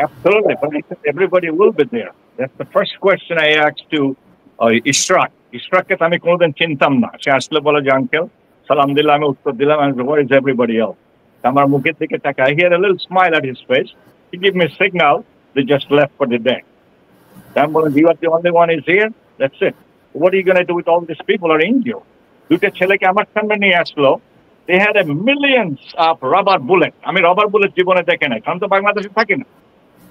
Absolutely, but everybody will be there. That's the first question I asked to Ishraq. Ishraqকে আমি কোনোদিন চিনতাম না, সে আসলে বলে যে আঙ্কেল সালাম দিলাম, আমি উত্তর দিলাম, and where is everybody else? আমার মুখের দিকে তাকায়, he had a little smile at his face, he gave me a signal, they just left for the day. I'm বললাম, you are the only one is here, that's it. What are you going to do with all these people are injured? দুটো ছেলেকে আমার সামনে নিয়ে আসলো, they had a millions of rubber bullet. আমি রবার বুলেট জীবনে দেখে নাই, কারণ তো বাংলাদেশে থাকি না।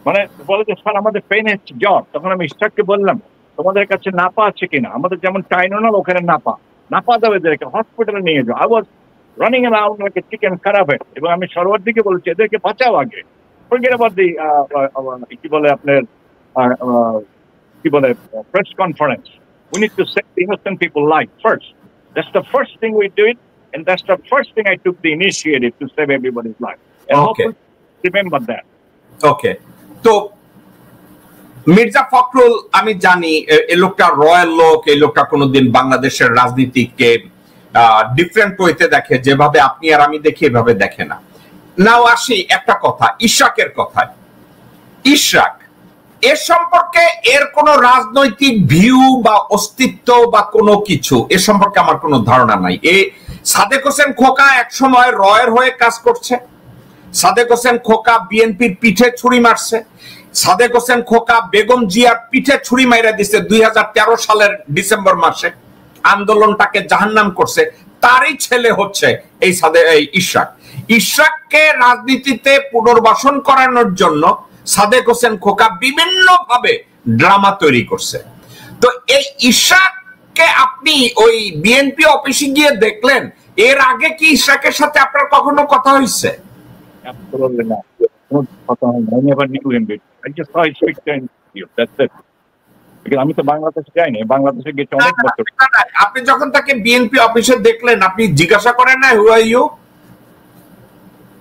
মানে বলে যে স্যার আমাদের পেন হচ্ছে, জ্বর। তখন আমি ইস্টাককে বললাম তোমাদের কাছে নাপা আছে কিনা, আমাদের যেমন টাইনোনাল ওখানে নাপা দেবে, এদেরকে হসপিটালে নিয়ে যাও। I was running around like a chicken খারাপের, এবং আমি সরোয়ার দিকে বলছি এদেরকে বাঁচাও আগে, ফরগেট অ্যাবাউট দি কি বলে আপনার কি বলে press conference. We need to save the innocent people life first. That's the first thing we do it, and that's the first thing I took the initiative to save everybody's life. And hopefully remember that. Okay. তো মির্জা ফখরুল, আমি জানি এই লোকটা রয়্যাল লোক, এই লোকটা কোনোদিন বাংলাদেশের রাজনীতিকে ডিফারেন্ট ওয়েতে দেখে, যেভাবে আপনি আর আমি দেখি এভাবে দেখে না। নাও আসি একটা কথা, ইশরাকের কথায়। ইশরাক এর সম্পর্কে এর কোনো রাজনৈতিক ভিউ বা অস্তিত্ব বা কোনো কিছু এর সম্পর্কে আমার কোনো ধারণা নাই। সাদেক হোসেন খোকা এক সময় রয়ের হয়ে কাজ করছে, সাদেক হোসেন খোকা বিএনপির পিঠে ছুরি মারছে, সাদেক হোসেন খোকা বেগম জিয়ার পিঠে ছুরি মাইরা দিছে 2013 সালের ডিসেম্বর মাসে, আন্দোলনটাকে জাহান্নাম করছে। তারই ছেলে হচ্ছে এই ইশরাক। ইশরাককে রাজনীতিতে পুনর্বাসন করানোর জন্য সাদেক হোসেন খোকা বিভিন্ন ভাবে ড্রামা তৈরি করছে। তো এই ইশরাককে আপনি ওই বিএনপি অফিসে গিয়ে দেখলেন, এর আগে কি ইশরাকের সাথে আপনার কখনো কথা হয়েছে? Absolutely not. I never knew him before. I just saw his picture in you. That's it. Because আমি তো বাংলাদেশে যাইনি, বাংলাদেশে গেছি অনেক বছর। আপনি যখন তাকে বিএনপি অফিসে দেখলেন, আপনি জিজ্ঞাসা করেন না হু আর ইউ?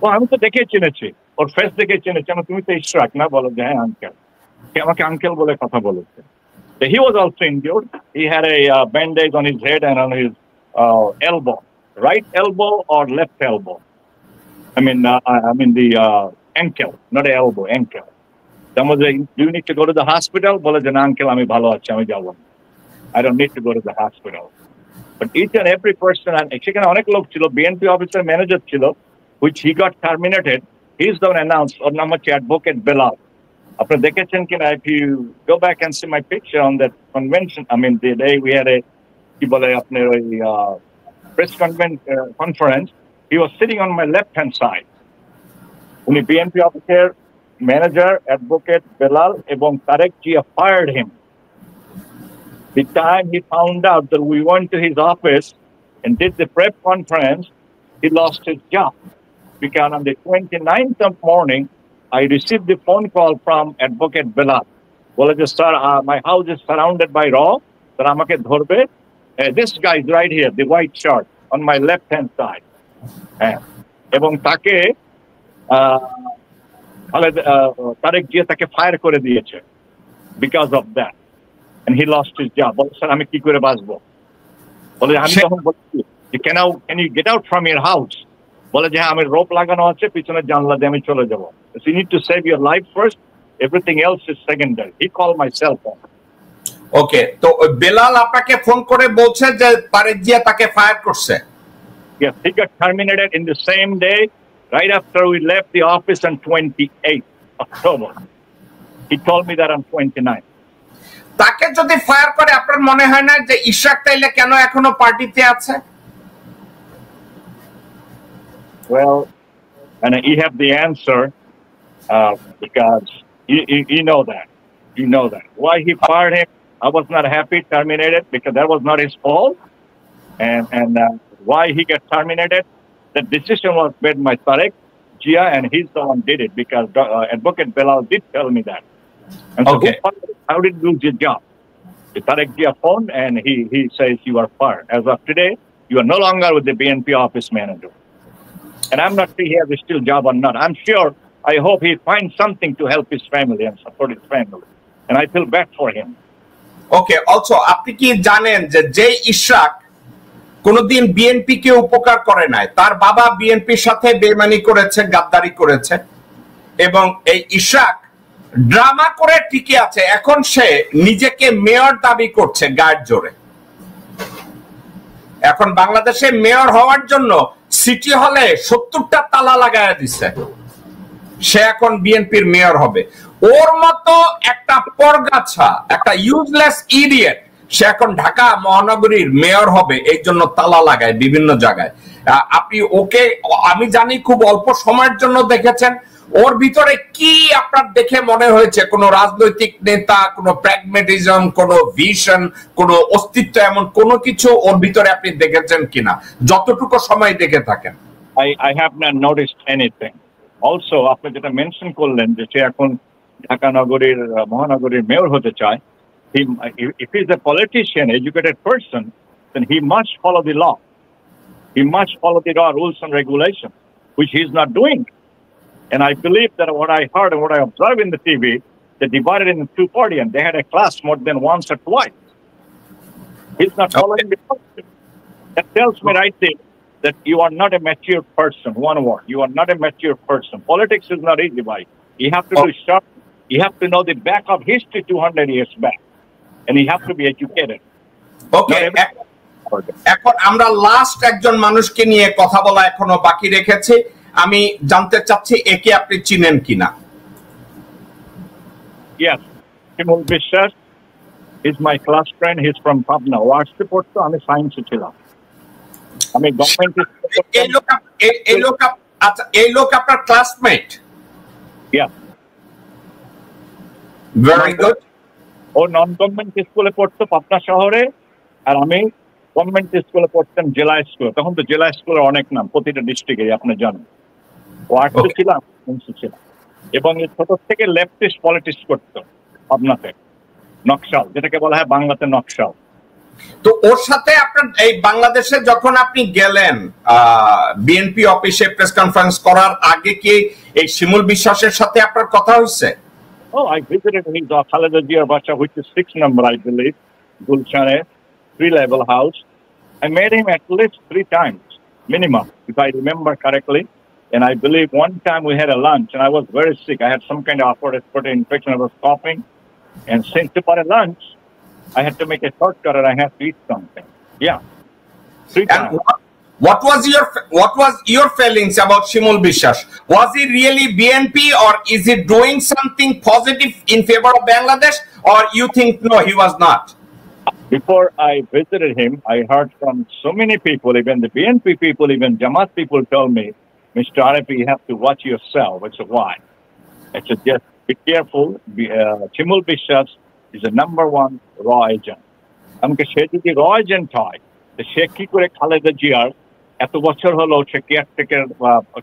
ও আমি তো দেখে চিনেছি, ওর ফেস দেখে চিনেছি, আমি তুমি তো ইশরাক না, বলো যে হ্যাঁ আঙ্কেল, সে আমাকে আঙ্কেল বলে কথা বলেছে। So he was also injured. He had a bandage on his head and on his elbow, right elbow or left elbow. I mean the ankle, not the elbow, ankle. Someone said, do you need to go to the hospital? বলে যে না আঙ্কেল আমি ভালো আছি, আমি যাব না, I don't need to go to the hospital. But each and every person, and সেখানে অনেক লোক ছিল, বিএনপি অফিসার ম্যানেজার ছিল, which he got terminated. He's the one announced, ওর নাম হচ্ছে অ্যাডভোকেট বেলাল। আপনি দেখেছেন কিনা, if you go back and see my picture on that convention, I mean the day we had a কি বলে আপনার ওই press conference, he was sitting on my left hand side. উনি বিএনপি অফিসের ম্যানেজার অ্যাডভোকেট বেলাল, এবং Tarique Zia fired him. The time he found out that we went to his office and did the prep conference, he lost his job. Because on the 29th of morning, I received the phone call from Advocate Bilal. Well, sir, my house is surrounded by raw. Sir, amake dhorbe. This guy is right here, the white shirt, on my left-hand side. Ebong take Tarek Jia take fire kore diyeche because of that, and he lost his job. Bol sir, ami ki kore basbo? Bole ami tokhon bolchi, can you get out from your house? বলে যে হ্যাঁ, আমি রোপ লাগানো আছে পিছনে জানলা দিয়ে আমি চলে যাব। You need to save your life first, everything else is secondary. He called my cell phone. ওকে, তো বেলাল আপনাকে ফোন করে বলছে যে তারেক জিয়া তাকে ফায়ার করছে? Yes, he got terminated in the same day, right after we left the office on 28th October. He told me that on 29th. তাকে যদি ফায়ার করে আপনার মনে হয় না যে ইশরাক তাইলে কেন এখনো পার্টিতে আছে? Well, and you have the answer because you know that. You know that. Why he fired him, I was not happy, terminated, because that was not his fault. And why he got terminated, the decision was made by Tarek Jia, and he's the one did it, because Advocate Bilal did tell me that. And so okay. How did you lose your job? The Tarek Jia phoned, and he says you are fired. As of today, you are no longer with the BNP office manager. And I'm not sure he has a still job or not. I'm sure I hope he finds something to help his family and support his family. And I feel bad for him. Okay, also আপনি কি জানেন যে ইশরাক কোনদিন বিএনপি কে উপকার করে নাই? তার বাবা বিএনপির সাথে বেইমানি করেছে, গাদ্দারি করেছে, এবং এই ইশরাক ড্রামা করে টিকে আছে। এখন সে নিজেকে মেয়র দাবি করছে গায়ের জোরে। এখন বাংলাদেশে মেয়র হওয়ার জন্য সিটি হলে 70টা তালা লাগায় দিছে। সে এখন বিএনপির মেয়র হবে। ওর মতো একটা পরগাছা, একটা ইউজলেস ইডিয়েট, সে এখন ঢাকা মহানগরীর মেয়র হবে, এই জন্য তালা লাগায় বিভিন্ন জায়গায়। আপনি ওকে, আমি জানি খুব অল্প সময়ের জন্য দেখেছেন, ওর ভিতরে কি আপনার দেখে মনে হয়েছে? কোন রাজনৈতিক নেতা, কোন প্র্যাগমেটিজম, কোন ভিশন, কোন অস্তিত্ব, এমন কোন কিছু ওর ভিতরে আপনি দেখেছেন কিনা, যতটুকু সময় দেখে থাকেন? I have not noticed anything. Also, আপনি যেটা মেনশন করলেন যে সে এখন ঢাকা নগরীর মহানগরীর মেয়র হতে চায়, if he is a politician, educated person, then he must follow the law. He must follow the law, rules and regulations, which he is not doing. And I believe that what I heard and what I observed in the TV, they divided into two parties and they had a class more than once or twice. He's not following the law. That tells me right there that you are not a mature person. One word, you are not a mature person. Politics is not easy, boy. You have to do sharp. You have to know the back of history 200 years back. And you have to be educated. Okay. এখন আমরা লাস্ট একজন মানুষকে নিয়ে কথা বলা এখনো বাকি রেখেছি। আমি জানতে চাচ্ছি একে আপনি চিনেন কিনা? Yes, Shimul বিশ্বাস is my class friend. He's from Pabna. What's পড়তো, আমি সায়েন্সে ছিলাম। আমি গভর্নমেন্ট এই লোক আপনার ক্লাসমেট? Yeah. Very good. ও নন গভর্নমেন্ট স্কুলে পড়তো পাবনা শহরে, আর আমি গভর্নমেন্ট স্কুলে পড়তাম জেলা স্কুলে। তখন তো জেলা স্কুলের অনেক নাম প্রতিটা ডিস্ট্রিক্টে, আপনি জানেন। ও আর্টসে ছিলাম, ছিলাম, এবং ছোট থেকে লেফটিস্ট পলিটিক্স করতো পাবনাতে, নকশাল, যেটাকে বলা হয় বাংলাতে নকশাল। তো ওর সাথে আপনার এই বাংলাদেশে যখন আপনি গেলেন বিএনপি অফিসে প্রেস কনফারেন্স করার আগে, কি এই শিমুল বিশ্বাসের সাথে আপনার কথা হয়েছে? Oh, I visited his Khaleda Jia's Bacha, which is 6 number, I believe, Gulshane, 3-level house. I met him at least 3 times, minimum, if I remember correctly. And I believe one time we had a lunch, and I was very sick. I had some kind of upper respiratory infection. I was coughing. And since for a lunch, I had to make a shortcut and I had to eat something. Yeah. 3 times. What was your feelings about Shimul বিশ্বাস? Was he really BNP, or is he doing something positive in favor of Bangladesh, or you think no, he was not? Before I visited him, I heard from so many people, even the BNP people, even Jamaat people told me, Mr. Arafi, you have to watch yourself. I said, why? I said, just be careful. Shimul বিশ্বাস is the #1 raw agent. আমাকে সে যদি raw agent হয়, তো সে কি করে খালেদা জিয়ার এত বছর হলো সে কেয়ারটেকার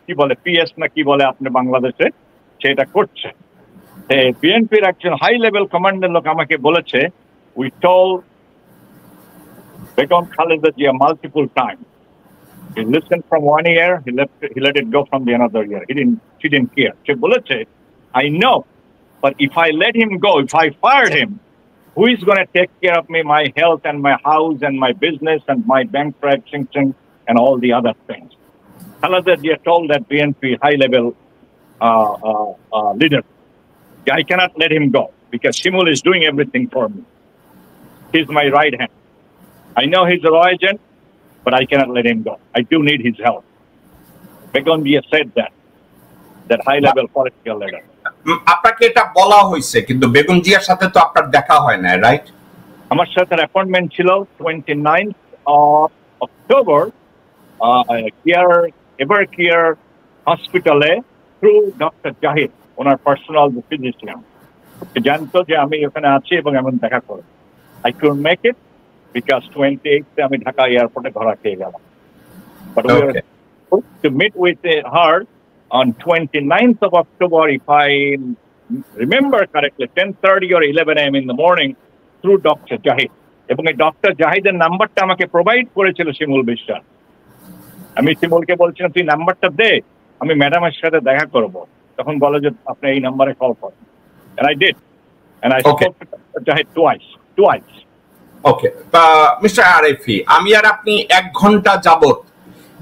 কি বলে পিএস না কি বলে আপনি বাংলাদেশে সেটা করছে। বিএনপির একজন হাই লেভেল কমান্ডার লোক আমাকে বলেছে, we told Begum Khaleda Zia multiple time, he listened from 1 year, he let it go from the another year. She didn't care. সে বলেছে, I know, but if I let him go, if I fired him, who is going to take care of me, my health and my house and my business and my bank transaction and all the other things? Khaleda Jia told that BNP high-level leader, I cannot let him go because Shimul is doing everything for me. He's my right hand. I know he's a raw agent, but I cannot let him go. I do need his help. Begum Jia said that high-level political leader. আপনাকে এটা বলা হয়েছে, কিন্তু বেগম জিয়ার সাথে তো আপনার দেখা হয় না, রাইট? আমার সাথে অ্যাপয়েন্টমেন্ট ছিল 29th of October, Evercare হসপিটালে থ্রু ডক্টর জাহিদ, ওনার পার্সোনাল ফিজিশিয়ান। জানতো যে আমি ওখানে আছি এবং এমন দেখা করব। I couldn't make it because 28th আমি ঢাকা এয়ারপোর্টে ধরা খেয়ে গেলাম। But we were to meet with her on 29th of October, if I remember correctly, 10:30 or 11 a.m. in the morning, through Dr. Jahid. এবং এই ডক্টর জাহিদের নাম্বারটা আমাকে প্রোভাইড করেছিল শিমুল বিশ্বাস। আমি শিমুলকে বলছিলাম, তুই নাম্বারটা দে, আমি ম্যাডামের সাথে দেখা করব। তখন বলে যে আপনি এই নাম্বারে কল করেন। And I did. And I spoke to Jahid twice. Okay, mister Arefi, আমি আর আপনি 1 ঘন্টা যাবত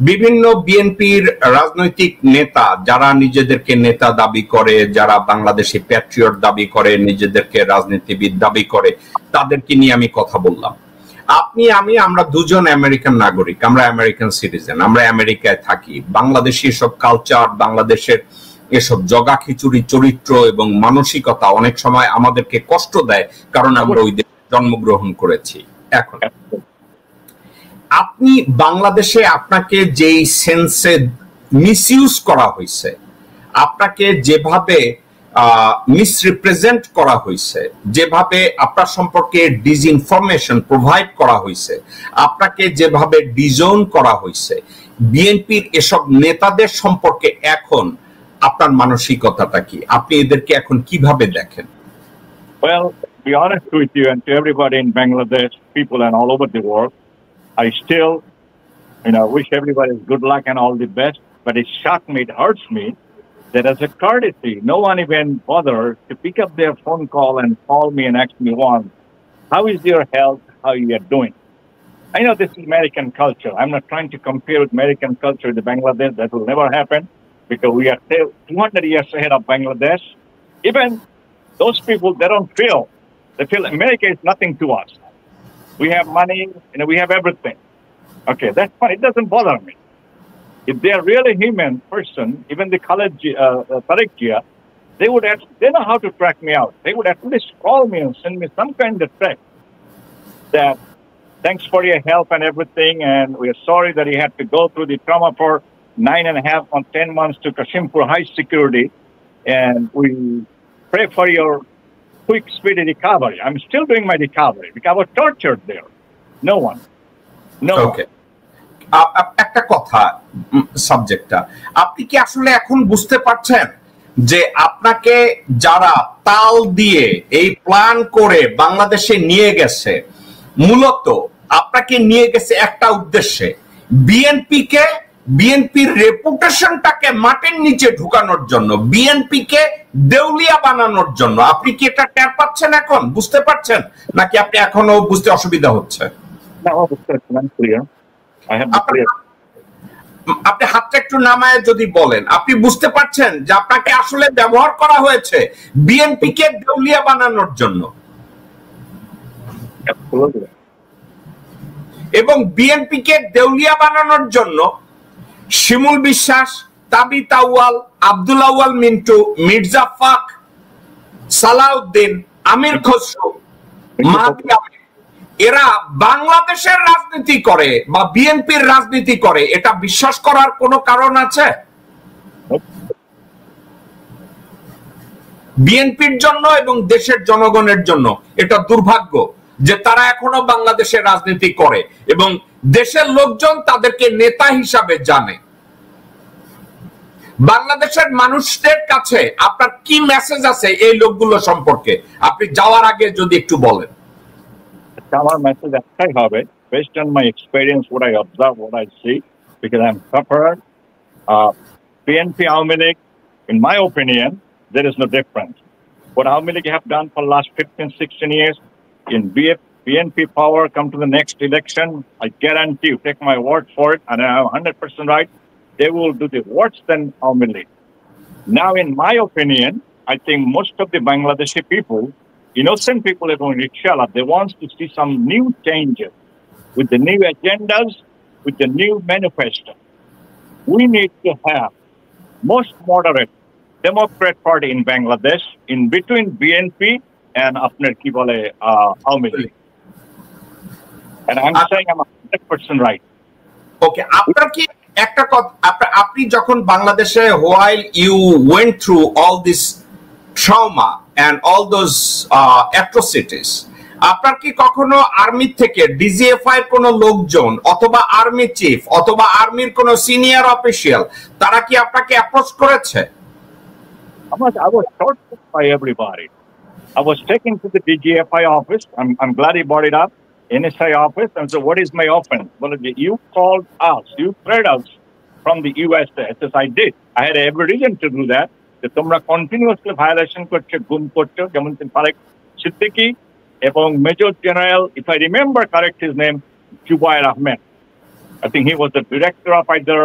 বিভিন্ন বিএনপির রাজনৈতিক নেতা যারা নিজেদেরকে নেতা দাবি করে, যারা বাংলাদেশে প্যাট্রিয়ট দাবি করে, নিজেদেরকে রাজনীতিবিদ দাবি করে, তাদেরকে নিয়ে আমি কথা বললাম। আপনি আমরা দুজন আমেরিকান নাগরিক, আমরা আমেরিকান সিটিজেন, আমরা আমেরিকায় থাকি। বাংলাদেশি এসব কালচার, বাংলাদেশের এসব জগা খিচুড়ি চরিত্র এবং মানসিকতা অনেক সময় আমাদেরকে কষ্ট দেয়, কারণ আমরা ওই দেশে জন্মগ্রহণ করেছি। এখন আপনি বাংলাদেশে আপনাকে যেই সেন্সে মিসইউজ করা হয়েছে, আপনাকে যেভাবে মিসরিপ্রেজেন্ট করা হয়েছে, যেভাবে আপনার সম্পর্কে ডিসইনফরমেশন প্রোভাইড করা হয়েছে, আপনাকে যেভাবে ডিজোন করা হয়েছে, বিএনপির এসব নেতাদের সম্পর্কে এখন আপনার মানসিকতাটা কি? আপনি এদেরকে এখন কিভাবে দেখেন? Well, to be honest with you and to everybody in Bangladesh, people and all over the world, I still, wish everybody good luck and all the best, but it shocked me, it hurts me that as a courtesy, no one even bothered to pick up their phone call and call me and ask me once, how is your health, how you are doing? I know this is American culture. I'm not trying to compare with American culture with Bangladesh. That will never happen because we are still 200 years ahead of Bangladesh. Even those people, they feel America is nothing to us. We have money, we have everything. Okay, that's fine. It doesn't bother me. If they are really human person, even the college, Tariqia, they know how to track me out. They would at least call me and send me some kind of text that, thanks for your help and everything, and we are sorry that you had to go through the trauma for 9.5 or 10 months to Kashimpur High Security, and we pray for your quick, speedy recovery. I'm still doing my recovery because I was tortured there. No one. Okay. একটা কথা, সাবজেক্টটা আপনি কি আসলে এখন বুঝতে পারছেন যে আপনাকে যারা তাল দিয়ে এই প্ল্যান করে বাংলাদেশে নিয়ে গেছে, মূলত আপনাকে নিয়ে গেছে একটা উদ্দেশ্যে, বিএনপির রেপুটেশনটাকে মাটির নিচে ঢুকানোর জন্য, বিএনপিকে দেউলিয়া বানানোর জন্য। আপনি কি এটা টের পাচ্ছেন, এখন বুঝতে পারছেন, নাকি আপনি এখনো বুঝতে অসুবিধা হচ্ছে? আপনি হাতটা একটু নামায় যদি বলেন, আপনি বুঝতে পারছেন যে আপনাকে আসলে ব্যবহার করা হয়েছে বিএনপিকে দেউলিয়া বানানোর জন্য, এবং বিএনপিকে দেউলিয়া বানানোর জন্য শিমুল বিশ্বাস, তাবিত আউয়াল, আব্দুল আউয়াল মিন্টু, মির্জা ফাক, সালাউদ্দিন, আমির খসরু, মাহাদি আমির, এরা বাংলাদেশের রাজনীতি করে বা বিএনপির রাজনীতি করে, এটা বিশ্বাস করার কোনো কারণ আছে? বিএনপির জন্য এবং দেশের জনগণের জন্য এটা দুর্ভাগ্য যে তারা এখনো বাংলাদেশের রাজনীতি করে এবং দেশের লোকজন তাদেরকে নেতা হিসাবে জানে। বাংলাদেশের মানুষদের কাছে আপনার কি মেসেজ আছে এই লোকগুলো সম্পর্কে, আপনি যাওয়ার আগে যদি একটু বলেন। Our message একটাই হবে, based on my experience, what I observe, what I see, because I'm suffered. PNP Aomi League, in my opinion, there is no difference. What Aomi League have done for the last 15, 16 years, in PNP power, come to the next election, I guarantee you, take my word for it, and I'm 100% right, they will do the worse than Aomi League. Now, in my opinion, I think most of the Bangladeshi people, innocent people are going to inshallah, they want to see some new changes with the new agendas, with the new manifesto. We need to have most moderate Democrat Party in Bangladesh in between BNP and Apnar ki bole Aomi League. And I'm saying I'm 100% right. Okay, আপনার কি একটা কথা, আপনি যখন বাংলাদেশে while you went through all this trauma and all those atrocities, আপনার কি কখনো আর্মি থেকে ডিজিএফআই এর কোনো লোকজন অথবা আর্মি চিফ অথবা আর্মির কোনো সিনিয়র অফিসিয়াল তারা কি আপনাকে অ্যাপ্রোচ করেছে? I was tortured by everybody. I was taken to the DGFI office. I'm glad he brought it up. NSI office, and so what is my offense? Well, you called us, you threatened us from the USA. I said, I did. I had every reason to do that. যে তোমরা কন্টিনিউয়াসলি ভায়োলেশন করছো, গুম করছো, যেমন ফারেক সিদ্দিকী এবং major general, if I remember correct his name, Zubayer Ahmed. I think he was the director of either,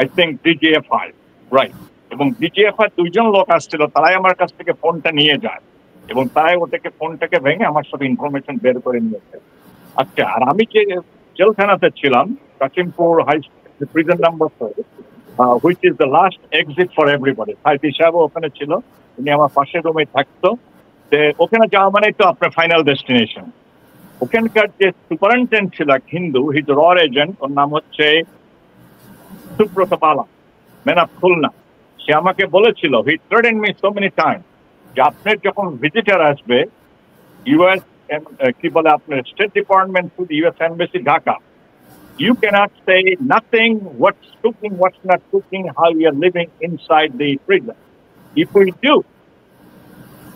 I think, DGFI, right? এবং DGFI দুইজন লোক আসছিল, তারাই আমার কাছ থেকে ফোনটা নিয়ে যায় এবং তারাই ওটাকে ফোনটাকে ভেঙে আমার সব ইনফরমেশন বের করে নিয়েছে। আচ্ছা, আর আমি যে জেলখানাতে ছিলাম, Kashimpur high prison number 4, which is the last exit for everybody, Saidi সাহেব ওখানে ছিল, উনি আমার পাশের রুমে থাকতো। ওখানে যাওয়া মানে তো আপনার ফাইনাল ডেস্টিনেশন। ওখানকার যে সুপারিনটেন্ডেন্ট ছিল হিন্দু, হিজ র এজেন্ট, ওর নাম হচ্ছে সুব্রত পালা, ম্যান অফ খুলনা। সে আমাকে বলেছিল, he threatened me so many time, যে আপনার যখন ভিজিটার আসবে ইউএস, কি বলে আপনার state department to the US embassy Dhaka, you cannot say nothing, what's cooking, what's not cooking, how you are living inside the prison. If we do,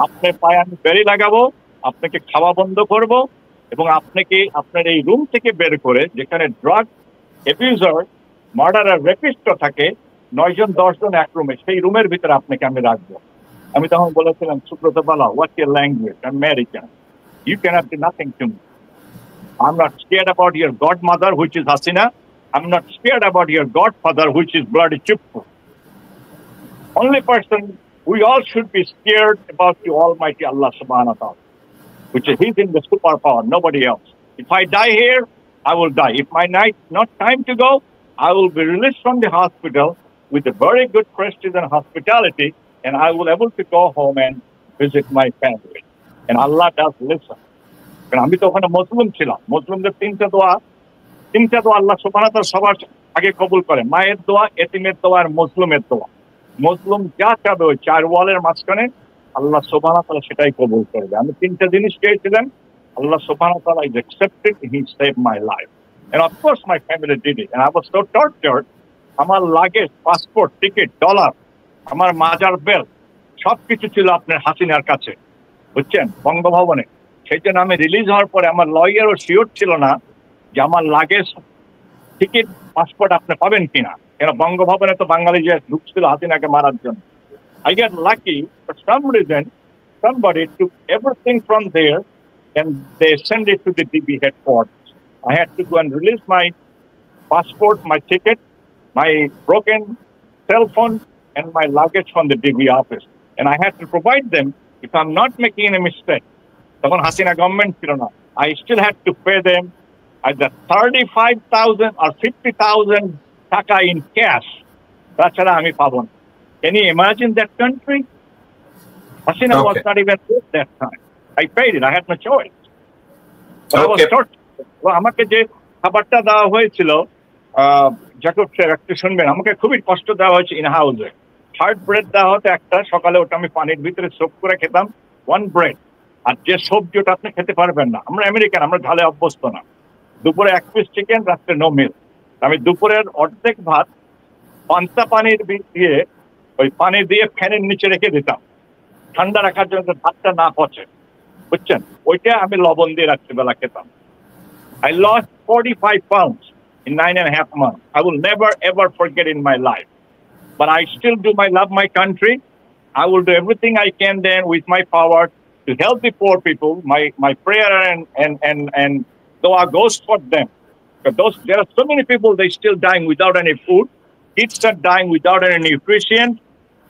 আপনার পায়ে আমি বেরি লাগাবো, আপনাকে খাওয়া বন্ধ করব এবং আপনাকে আপনার এই রুম থেকে বের করে, যেখানে ড্রাগ অ্যাবিউজার, মার্ডারার, রেপিস্ট থাকে 9 জন 10 জন এক রুমে, সেই রুমের ভিতরে আপনাকে আমি রাখবো। আমি তখন বলেছিলাম, সুব্রত পালা, what's your language, I am American, you cannot do nothing to me. I'm not scared about your godmother, which is Hasina. I'm not scared about your godfather, which is bloody Chippu. Only person we all should be scared about the Almighty Allah subhanahu wa ta'ala, which is He's in the superpower, nobody else. If I die here, I will die. If my night not time to go, I will be released from the hospital with a very good prestige and hospitality, and I will able to go home and visit my family. And Allah does listen. কারণ আমি তো ওখানে মুসলিম ছিলাম, মুসলিমদের তিনটা দোয়া আল্লাহ সুবহানাহু ওয়া তাআলা সবার আগে কবুল করেন, মায়ের দোয়া, এতিমের দোয়া আর মুসলিমের দোয়া। মুসলিম যা চাবে ওই 4 ওয়ালের মাঝখানে আল্লাহ সুবহানাহু ওয়া তাআলা সেটাই কবুল করবে। আমি 3টা জিনিস চেয়েছিলাম, আল্লাহ সুবহানাহু ওয়া তাআলা is accepted, he saved my life, and of course my family did it, and I was so tortured. আমার লাগেজ, পাসপোর্ট, টিকিট, ডলার, আমার মাজার বেল সবকিছু ছিল আপনার হাসিনার কাছে, বুঝছেন, বঙ্গভবনে। সেই জন্য আমি রিলিজ হওয়ার পরে আমার লয়ারও শিওর ছিল না যে আমার লাগেজ, টিকিট, পাসপোর্ট আপনি পাবেন কিনা, কেন বঙ্গভবনে তো বাঙালি যে ঢুকছিল হাসিনাকে মারার জন্য। I get lucky, for some reason, somebody took everything from there and they sent it to the DB headquarters. I had to go and release my passport, my ticket, my broken cell phone, and my luggage from the DB office. And I had to provide them, if I'm not making any mistake, তখন হাসিনা গভর্নমেন্ট ছিল না, I still had to pay them either 35,000 or 50,000 টাকা in cash, তাছাড়া আমি পাবো না। Can you imagine that country? Hasina was not even there that time. I paid it, I had no choice. But I was tortured. আমাকে যে খাবারটা দেওয়া হয়েছিল, জাকব স্যার একটু শুনবেন, আমাকে খুবই কষ্ট দেওয়া হয়েছে ইন হাউসে। হার্ড ব্রেড দেওয়া হতো একটা, সকালে ওটা আমি পানির ভিতরে সোপ করে খেতাম, 1 ব্রেড। আর যে সবজি ওটা আপনি খেতে পারবেন না, আমরা আমেরিকান, আমরা ঝালে অভ্যস্ত না। দুপুরে 1 পিস চিকেন, রাত্রে নো মিল। আমি দুপুরের অর্ধেক ভাত পান্তা পানির দিয়ে, ওই পানি দিয়ে ফ্যানের নিচে রেখে দিতাম ঠান্ডা রাখার জন্য, ভাতটা না পচে, বুঝছেন, ওইটা আমি লবণ দিয়ে রাত্রিবেলা খেতাম। I lost 45 pounds in 9.5 months. I will never ever forget in my life. But I still love my country. I will do everything I can then with my power to help the poor people. My prayer and dua goes for them. Because there are so many people, they still dying without any food. Kids are dying without any nutrition.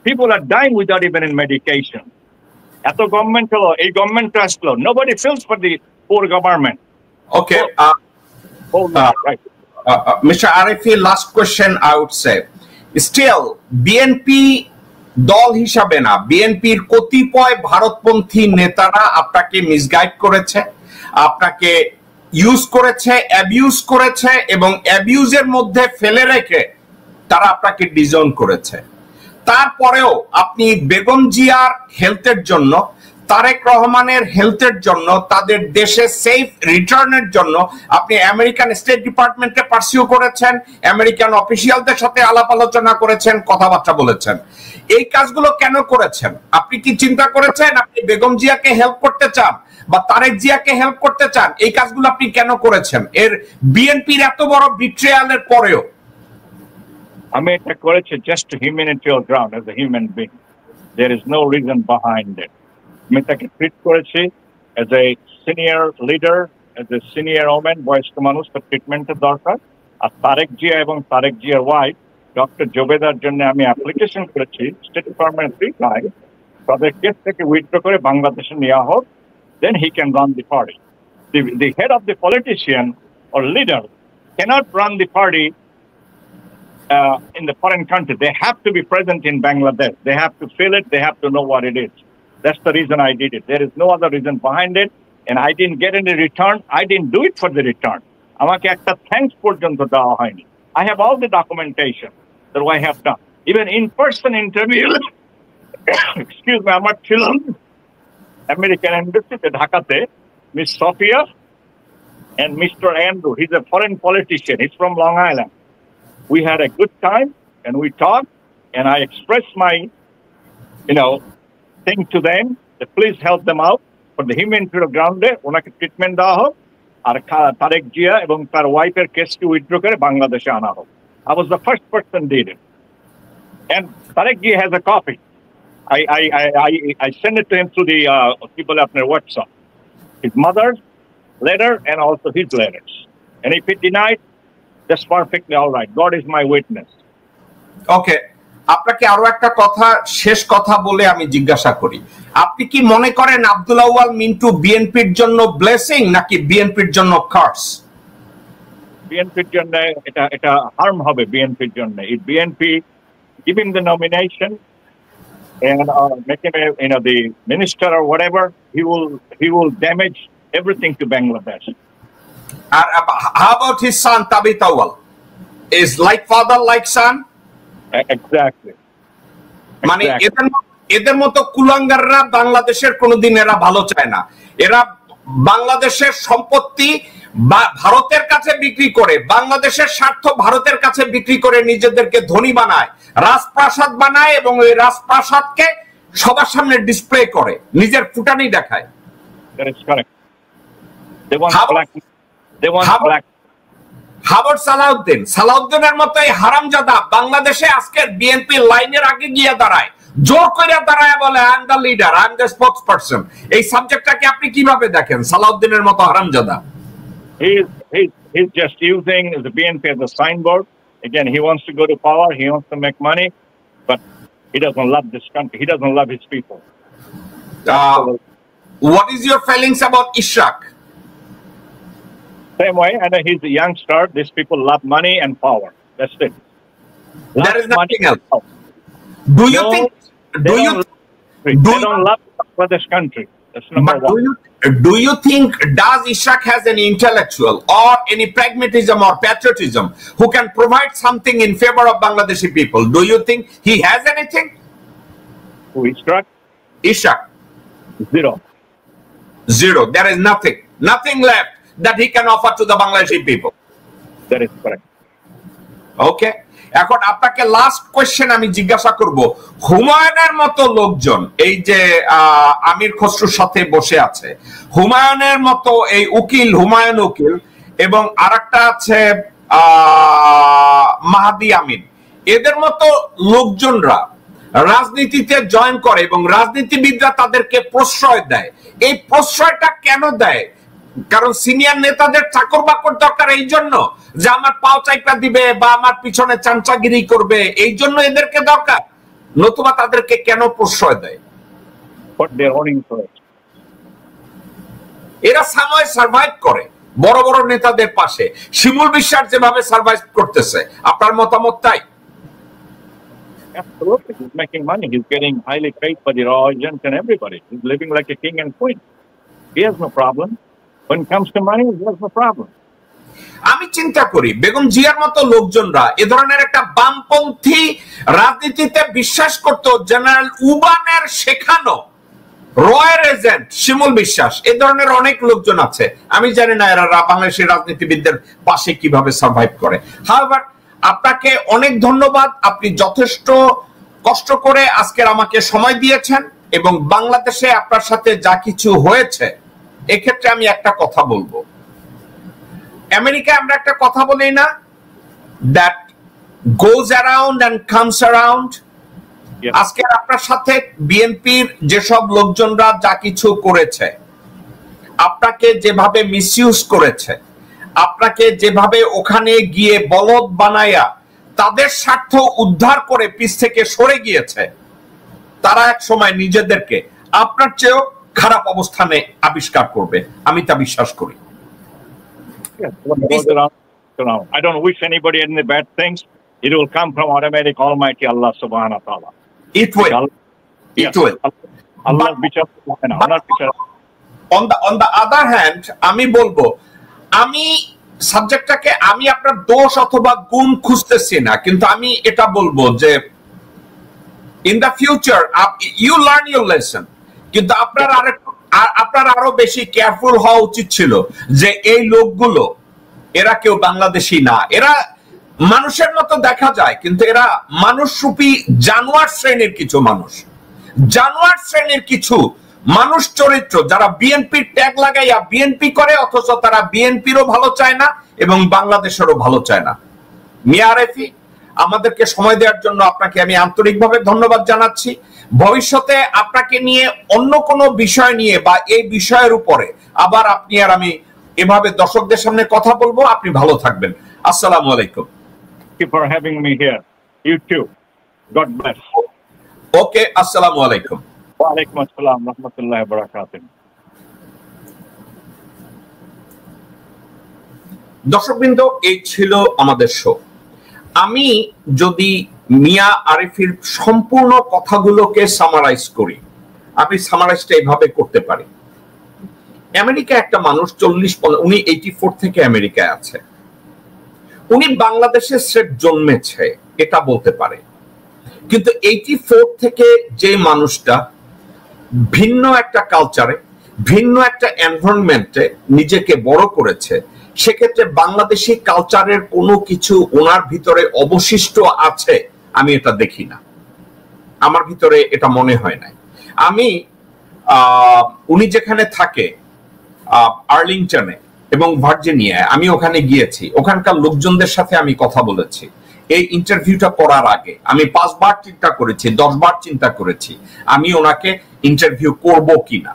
People are dying without even any medication. Eto government holo, ei government আসলো, nobody feels for the poor government. Okay. Right. Mr. Arifi, last question I would say. Still, BNP দল হিসাবে না, বিএনপির কতিপয় ভারতপন্থী নেতারা আপনাকে মিসগাইড করেছে, আপনাকে ইউজ করেছে, অ্যাবিউজ করেছে, এবং অ্যাবিউজের মধ্যে ফেলে রেখে তারা আপনাকে ডিজোন করেছে। তারপরেও আপনি বেগম জিয়ার হেলথের জন্য, তারেক রহমানের হেলথের জন্য, তাদের দেশে সেফ রিটার্নের জন্য আপনি আমেরিকান স্টেট ডিপার্টমেন্টকে পার্সিউ করেছেন, আমেরিকান অফিসিয়ালদের সাথে আলাপ আলোচনা করেছেন, কথাবার্তা বলেছেন। এই কাজগুলো কেন করেছেন? আপনি কি চিন্তা করেছেন আপনি বেগম জিয়াকে হেল্প করতে চান বা তারেক জিয়াকে হেল্প করতে চান? এই কাজগুলো আপনি কেন করেছেন এর বিএনপির এত বড় বিট্রেয়ালের পরেও? আমি এটা করেছি just to humanitarian ground as a human being. There is no reason behind it. আমি তাকে ট্রিট করেছি as a senior leader, as a senior woman, বয়স্ক মানুষ, তার ট্রিটমেন্টের দরকার। আর তারেক জিয়া এবং তারেক জিয়ার ওয়াইফ ডক্টর জোবেদার জন্য আমি অ্যাপ্লিকেশন করেছি স্টেট ডিপার্টমেন্ট 3 times, তাদের কেস থেকে উইথড্র করে বাংলাদেশে নেওয়া হোক, then he can run the party. The head of the politician or leader cannot run the party in the foreign country. They have to be present in Bangladesh. They have to feel it. They have to know what it is. That's the reason I did it. There is no other reason behind it. And I didn't get any return. I didn't do it for the return. আমাকে একটা thanks পর্যন্ত দেওয়া হয়নি. I have all the documentation that I have done. Even in-person interview, excuse me, আমার ছিল American Embassy ঢাকাতে, Miss Sophia and Mr. Andrew. He's a foreign politician. He's from Long Island. We had a good time and we talked, and I expressed my, thing to them that please help them out for the humanitarian ground. ওনাকে ট্রিটমেন্ট দেওয়া হোক, আর তারেক জিয়া এবং তার ওয়াইফের কেসকে উইথড্র করে বাংলাদেশে আনা হোক। I was the first person did it, and Tarek Ji has a copy. I sent it to him through the people on their WhatsApp. His mother's letter and also his letters. And if he denied, that's perfectly all right. God is my witness. Okay. আপনাকে আরো একটা কথা, শেষ কথা বলে আমি জিজ্ঞাসা করি, আপনি কি মনে করেন আব্দুল আউয়াল মিন্টু বিএনপির জন্য ব্লেসিং নাকি বিএনপির জন্য কার্স? বিএনপির জন্য এটা হার্ম হবে বিএনপির জন্য। If BNP give him the nomination and make him the minister or whatever, he will damage everything to Bangladesh. How about his son Tabit Awal? Is like father like son? Exactly. মানে এদের মতো কুলাঙ্গাররা বাংলাদেশের কোনোদিন এরা ভালো চায় না। এরা বাংলাদেশের সম্পত্তি ভারতের কাছে বিক্রি করে, বাংলাদেশের স্বার্থ ভারতের কাছে বিক্রি করে নিজেদেরকে ধনী বানায়, রাজপ্রাসাদ বানায় এবং ওই রাজপ্রাসাদকে সবার সামনে ডিসপ্লে করে, নিজের ফুটানি দেখায়। That is correct. They want black. হাবর সালাউদ্দিনের মতো এই হারামজাদা বাংলাদেশে আজকের বিএনপি লাইনের আগে গিয়ে দাঁড়ায়, জোর করে দাঁড়ায় বলে I am the leader, I am the spokesperson. এই সাবজেক্টটাকে আপনি কিভাবে দেখেন? সালাউদ্দিনের মতো হারামজাদা। He's just using the BNP as a signboard. Again, he wants to go to power, he wants to make money, but he doesn't love this country. He doesn't love his people. What is your feelings about Ishaq? Same way, and he's a youngster. These people love money and power. That's it. There is nothing else. Do you think? They don't love this country. That's number one. Do you think does Ishaq has any intellectual or any pragmatism or patriotism who can provide something in favor of Bangladeshi people? Do you think he has anything? Who Ishaq? Ishaq. Zero. There is nothing left that he can offer to the Bangladeshi people. That is correct. Okay. এখন আপনাকে লাস্ট কোয়েশ্চেন আমি জিজ্ঞাসা করব, হুমায়ুনের মতো লোকজন এই যে আমির খসরুর সাথে বসে আছে, হুমায়ুনের মতো এই হুমায়ুন উকিল এবং আরেকটা আছে মাহাদি আমিন, এদের মতো লোকজনরা রাজনীতিতে জয়েন করে এবং রাজনীতিবিদরা তাদেরকে প্রশ্রয় দেয়। এই প্রশ্রয়টা কেন দেয়? কারণ সিনিয়র নেতাদের চাকর বাকর দরকার, এই জন্য যে আমার পাও চাইপা দিবে বা আমার পিছনে চামচাগিরি করবে, এই জন্য এদেরকে দরকার, নতুবা তাদেরকে কেন প্রশ্রয় দেয়? এরা সময় সার্ভাইভ করে বড় বড় নেতাদের পাশে, শিমুল বিশ্বাস যেভাবে সার্ভাইভ করতেছে। আপনার মতামত তাই? Absolutely, he's making money. He's getting highly paid by the raw agents and everybody. He's living like a king and queen. He has no problem. When it comes to money, he has no problem. আমি চিন্তা করি বেগম জিয়ার মতো লোকজনরা এ ধরনের একটা বামপন্থী রাজনীতিতে বিশ্বাস করত। জেনারেল উবানের শেখানো রয়ের এজেন্ট শিমুল বিশ্বাস, এ ধরনের অনেক লোকজন আছে। আমি জানি না এরা বাংলাদেশের রাজনীতিবিদদের পাশে কিভাবে সার্ভাইভ করে। হাওয়ার, আপনাকে অনেক ধন্যবাদ। আপনি যথেষ্ট কষ্ট করে আজকের আমাকে সময় দিয়েছেন এবং বাংলাদেশে আপনার সাথে যা কিছু হয়েছে, এক্ষেত্রে আমি একটা কথা বলবো। আমেরিকায় আমরা একটা কথা বলি না, that goes around and comes around. আজকে আপনার সাথে বিএনপির যেসব লোকজনরা যা কিছু করেছে, আপনাকে যেভাবে মিসইউজ করেছে, আপনাকে যেভাবে ওখানে গিয়ে বলদ বানায়া তাদের স্বার্থ উদ্ধার করে পিছ থেকে সরে গিয়েছে, তারা এক সময় নিজেদেরকে আপনার চেয়েও খারাপ অবস্থানে আবিষ্কার করবে, আমি তা বিশ্বাস করি। I don't wish anybody any bad things. It will come from automatic Almighty Allah Subhanahu wa Taala. It will. It will. On the other hand, আমি বলবো, আমি সাবজেক্টটাকে আমি আপনার দোষ অথবা গুণ খুঁজতেছি না, কিন্তু আমি এটা বলবো যে in the future you learn your lesson, কিন্তু আপনার আরো বেশি কেয়ারফুল হওয়া উচিত ছিল যে এই লোকগুলো এরা কেউ বাংলাদেশি না, এরা মানুষের মতো দেখা যায় কিন্তু এরা মানুষরূপী জানোয়ার শ্রেণীর কিছু মানুষ, জানোয়ার শ্রেণীর কিছু মানুষ চরিত্র যারা বিএনপির ট্যাগ লাগাইয়া বিএনপি করে, অথচ তারা বিএনপিরও ভালো চায় না এবং বাংলাদেশেরও ভালো চায় না। মিয়া আরেফি, আমাদেরকে সময় দেওয়ার জন্য আপনাকে আমি আন্তরিকভাবে ধন্যবাদ জানাচ্ছি। ভবিষ্যতে আপনাকে নিয়ে অন্য কোনো বিষয় নিয়ে বা এই বিষয়ের উপরে আবার আপনি আর আমি এভাবে দর্শকদের সামনে কথা বলবো। আপনি ভালো থাকবেন। আসসালামু আলাইকুম। Thank you for having me here. You too. God bless. Okay, assalamu alaikum. Wa alaikum assalam wa rahmatullahi wa barakatuh. দর্শকবৃন্দ, এই ছিল আমাদের শো। আমি যদি মিয়া আরেফির সম্পূর্ণ কথাগুলোকে সামারাইজ করি, আমি সামারাইজটা এইভাবে করতে পারি। আমেরিকা একটা মানুষ 40 উনি 84 থেকে আমেরিকায় আছে, উনি বাংলাদেশে স্রেফ জন্মেছে এটা বলতে পারে, কিন্তু 84 থেকে যে মানুষটা ভিন্ন একটা কালচারে, ভিন্ন একটা এনভায়রনমেন্টে নিজেকে বড় করেছে, সেক্ষেত্রে বাংলাদেশি কালচারের কোনো কিছু ওনার ভিতরে অবশিষ্ট আছে আমি এটা দেখি না, আমার ভিতরে এটা মনে হয় না। আমি উনি যেখানে থাকে আর্লিংটনে এবং ভার্জিনিয়ায়, আমি ওখানে গিয়েছি, ওখানকার লোকজনদের সাথে আমি কথা বলেছি। এই ইন্টারভিউটা করার আগে আমি 5 বার চিন্তা করেছি, 10 বার চিন্তা করেছি আমি ওনাকে ইন্টারভিউ করব কিনা,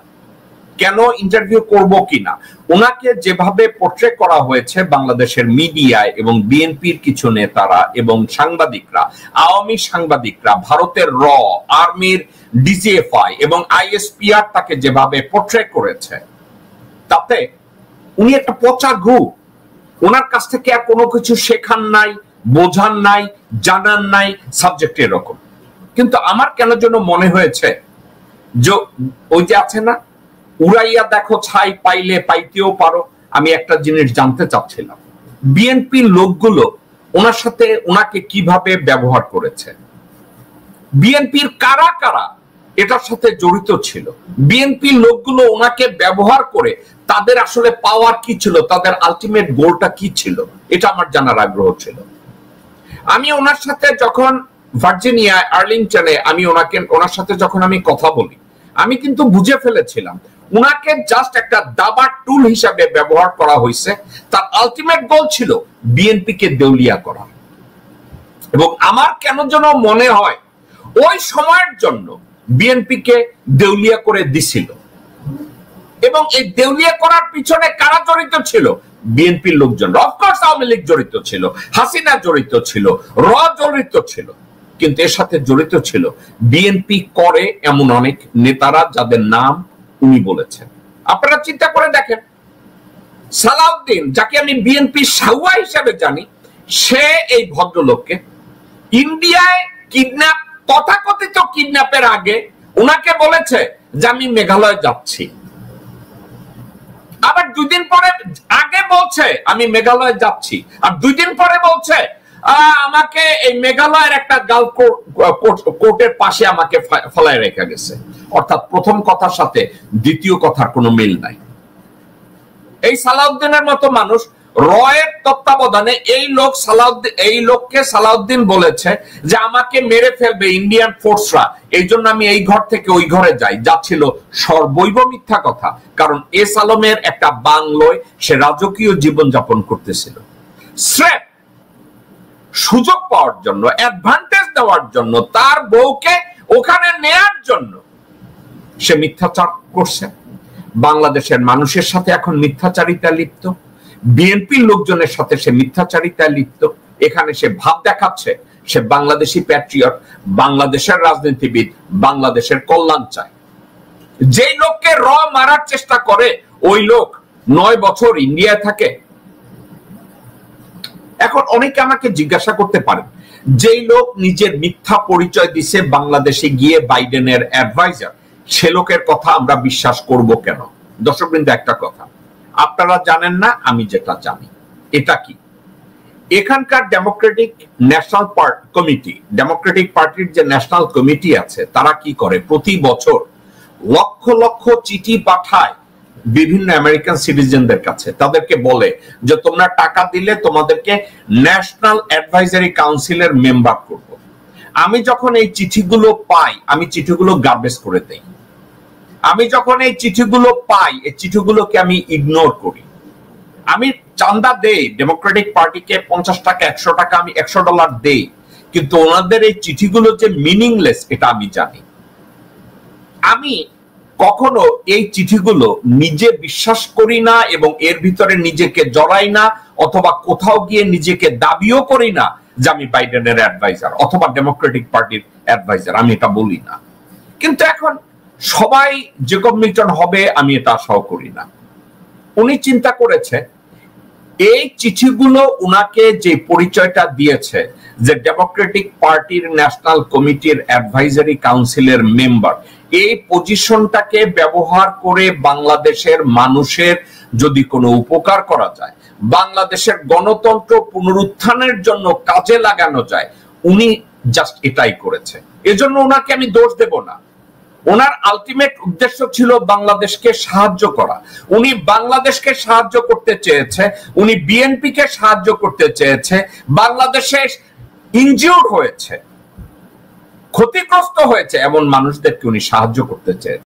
কেন ইন্টারভিউ করব কিনা। ওনাকে যেভাবে পোর্ট্রে করা হয়েছে বাংলাদেশের মিডিয়ায় এবং বিএনপির কিছু নেতারা এবং সাংবাদিকরা, আওয়ামী সাংবাদিকরা, ভারতের র, আর্মির ডিজিএফআই এবং আইএসপিআর তাকে যেভাবে পোর্ট্রে করেছে, তাতে উনি একটা পচা গু। ওনার কাছ থেকে আর কোনো কিছু শেখার নাই, বোঝার নাই, জানার নাই, সাবজেক্ট এরকম। কিন্তু আমার কেন যেন মনে হয়েছে যে ওই যে আছে না, উড়াইয়া দেখো ছাই, পাইলে পাইতেও পারো। আমি একটা জিনিস জানতে চাচ্ছিলাম, বিএনপির লোকগুলো ওনার সাথে ওনাকে কিভাবে ব্যবহার করেছে, বিএনপির কারা কারা এটার সাথে জড়িত ছিল, বিএনপির লোকগুলো ওনাকে ব্যবহার করে তাদের আসলে পাওয়ার কি ছিল, তাদের আলটিমেট গোলটা কি ছিল, এটা আমার জানার আগ্রহ ছিল। আমি ওনার সাথে যখন ভার্জিনিয়া আর্লিংটনে আমি ওনার সাথে যখন আমি কথা বলি, আমি কিন্তু বুঝে ফেলেছিলাম উনাকে জাস্ট একটা দাবার টুল হিসাবে ব্যবহার করা হয়েছে। তার আলটিমেট গোল ছিল বিএনপিকে দেউলিয়া করা। এবং আমার কেন যেন মনে হয় ওই সময়ের জন্য বিএনপিকে দেউলিয়া করে দিছিল। এবং এই দেউলিয়া করার পিছনে কারা জড়িত ছিল? বিএনপির লোকজন। অফকোর্স আওয়ামী লীগ জড়িত ছিল, হাসিনা জড়িত ছিল, র জড়িত ছিল, কিন্তু এর সাথে জড়িত ছিল বিএনপি করে এমন অনেক নেতারা যাদের নাম উনি বলেছেন। আপনারা চিন্তা করে দেখেন, সালাউদ্দিন, যাকে আমি বিএনপি সাউয়া হিসেবে জানি, সে এই ভদ্রলোককে ইন্ডিয়ায় কিডন্যাপ, তথাকথিত কিডন্যাপের আগে উনাকে বলেছে যে আমি মেঘালয় যাচ্ছি। আবার 2 দিন পরে আগে বলছে আমি মেঘালয় যাচ্ছি, আর 2 দিন পরে বলছে আমাকে এই মেঘালয়ের একটা গার্ল কোর্টের পাশে আমাকে ফেলায় রেখে গেছে। অর্থাৎ প্রথম কথার সাথে দ্বিতীয় কথার কোনো মিল নাই। এই সালাউদ্দিনের মতো মানুষ, রয়ের তত্ত্বাবধানে এই লোককে সালাউদ্দিন বলেছে যে আমাকে মেরে ফেলবে ইন্ডিয়ান ফোর্সরা, এই জন্য আমি এই ঘর থেকে ওই ঘরে যাই, যা ছিল সর্বৈব মিথ্যা কথা। কারণ এস আলমের একটা বাংলোয় সে রাজকীয় জীবন যাপন করতেছিল। স্রেফ সুযোগ পাওয়ার জন্য, অ্যাডভান্টেজ দেওয়ার জন্য, তার বউকে ওখানে নেয়ার জন্য সে মিথ্যাচার করছে। বাংলাদেশের মানুষের সাথে এখন মিথ্যাচারিতা লিপ্ত, বিএনপির লোকজনের সাথে সে মিথ্যাচারিতা লিপ্ত। এখানে সে ভাব দেখাচ্ছে সে বাংলাদেশি প্যাট্রিয়ট, বাংলাদেশের রাজনীতিবিদ, বাংলাদেশের কল্যাণ চায়। যেই লোককে মারার চেষ্টা করে ওই লোক 9 বছর ইন্ডিয়ায় থাকে। এখন অনেকে আমাকে জিজ্ঞাসা করতে পারেন, যেই লোক নিজের মিথ্যা পরিচয় দিছে বাংলাদেশে গিয়ে বাইডেনের অ্যাডভাইজার, সে লোকের কথা আমরা বিশ্বাস করব কেন? দর্শকবৃন্দ, একটা কথা আপনারা জানেন না, আমি যেটা জানি। এটা কি, এখানকার ডেমোক্রেটিক ন্যাশনাল কমিটি, ডেমোক্রেটিক পার্টির যে ন্যাশনাল কমিটি আছে, তারা কি করে প্রতি বছর লক্ষ লক্ষ চিঠি পাঠায় বিভিন্ন আমেরিকান সিটিজেনদের কাছে। তাদেরকে বলে যে তোমরা টাকা দিলে তোমাদেরকে ন্যাশনাল অ্যাডভাইজারি কাউন্সিলের মেম্বার করব। আমি যখন এই চিঠিগুলো পাই, আমি চিঠিগুলো গার্বেজ করে দেই। আমি যখন এই চিঠিগুলো পাই, এই চিঠিগুলোকে আমি ইগনোর করি। আমি চান্দা দেই ডেমোক্রেটিক পার্টিকে, 50 টাকা, 100 টাকা, আমি $100 দেই, কিন্তু ওনাদের এই চিঠিগুলো যে মিনিংলেস এটা আমি জানি। আমি কখনো এই চিঠিগুলো নিজে বিশ্বাস করি না এবং এর ভিতরে নিজেকে জড়াই না, অথবা কোথাও গিয়ে নিজেকে দাবিও করি না যে আমি বাইডেনের অ্যাডভাইজার অথবা ডেমোক্রেটিক পার্টির অ্যাডভাইজার, আমি এটা বলি না। কিন্তু এখন সবাই জেকব মিল্টন হবে, আমি এটা আশাও করি না। উনি চিন্তা করেছে এই চিঠিগুলো উনাকে যে পরিচয়টা দিয়েছে যে ডেমোক্রেটিক পার্টির ন্যাশনাল কমিটির অ্যাডভাইজারি কাউন্সিলের মেম্বার, এই পজিশনটাকে ব্যবহার করে বাংলাদেশের মানুষের যদি কোনো উপকার করা যায়, বাংলাদেশের গণতন্ত্র পুনরুত্থানের জন্য কাজে লাগানো যায়, উনি জাস্ট এটাই করেছে। এজন্য ওনাকে আমি দোষ দেব না। ওনার আলটিমেট উদ্দেশ্য ছিল বাংলাদেশকে সাহায্য করা। উনি বাংলাদেশকে সাহায্য করতে চেয়েছে, উনি বিএনপিকে সাহায্য করতে চেয়েছে। বাংলাদেশে ইনজিউর্ড হয়েছে, ক্ষতিগ্রস্ত হয়েছে এমন মানুষদেরকে উনি সাহায্য করতে চেয়েছে।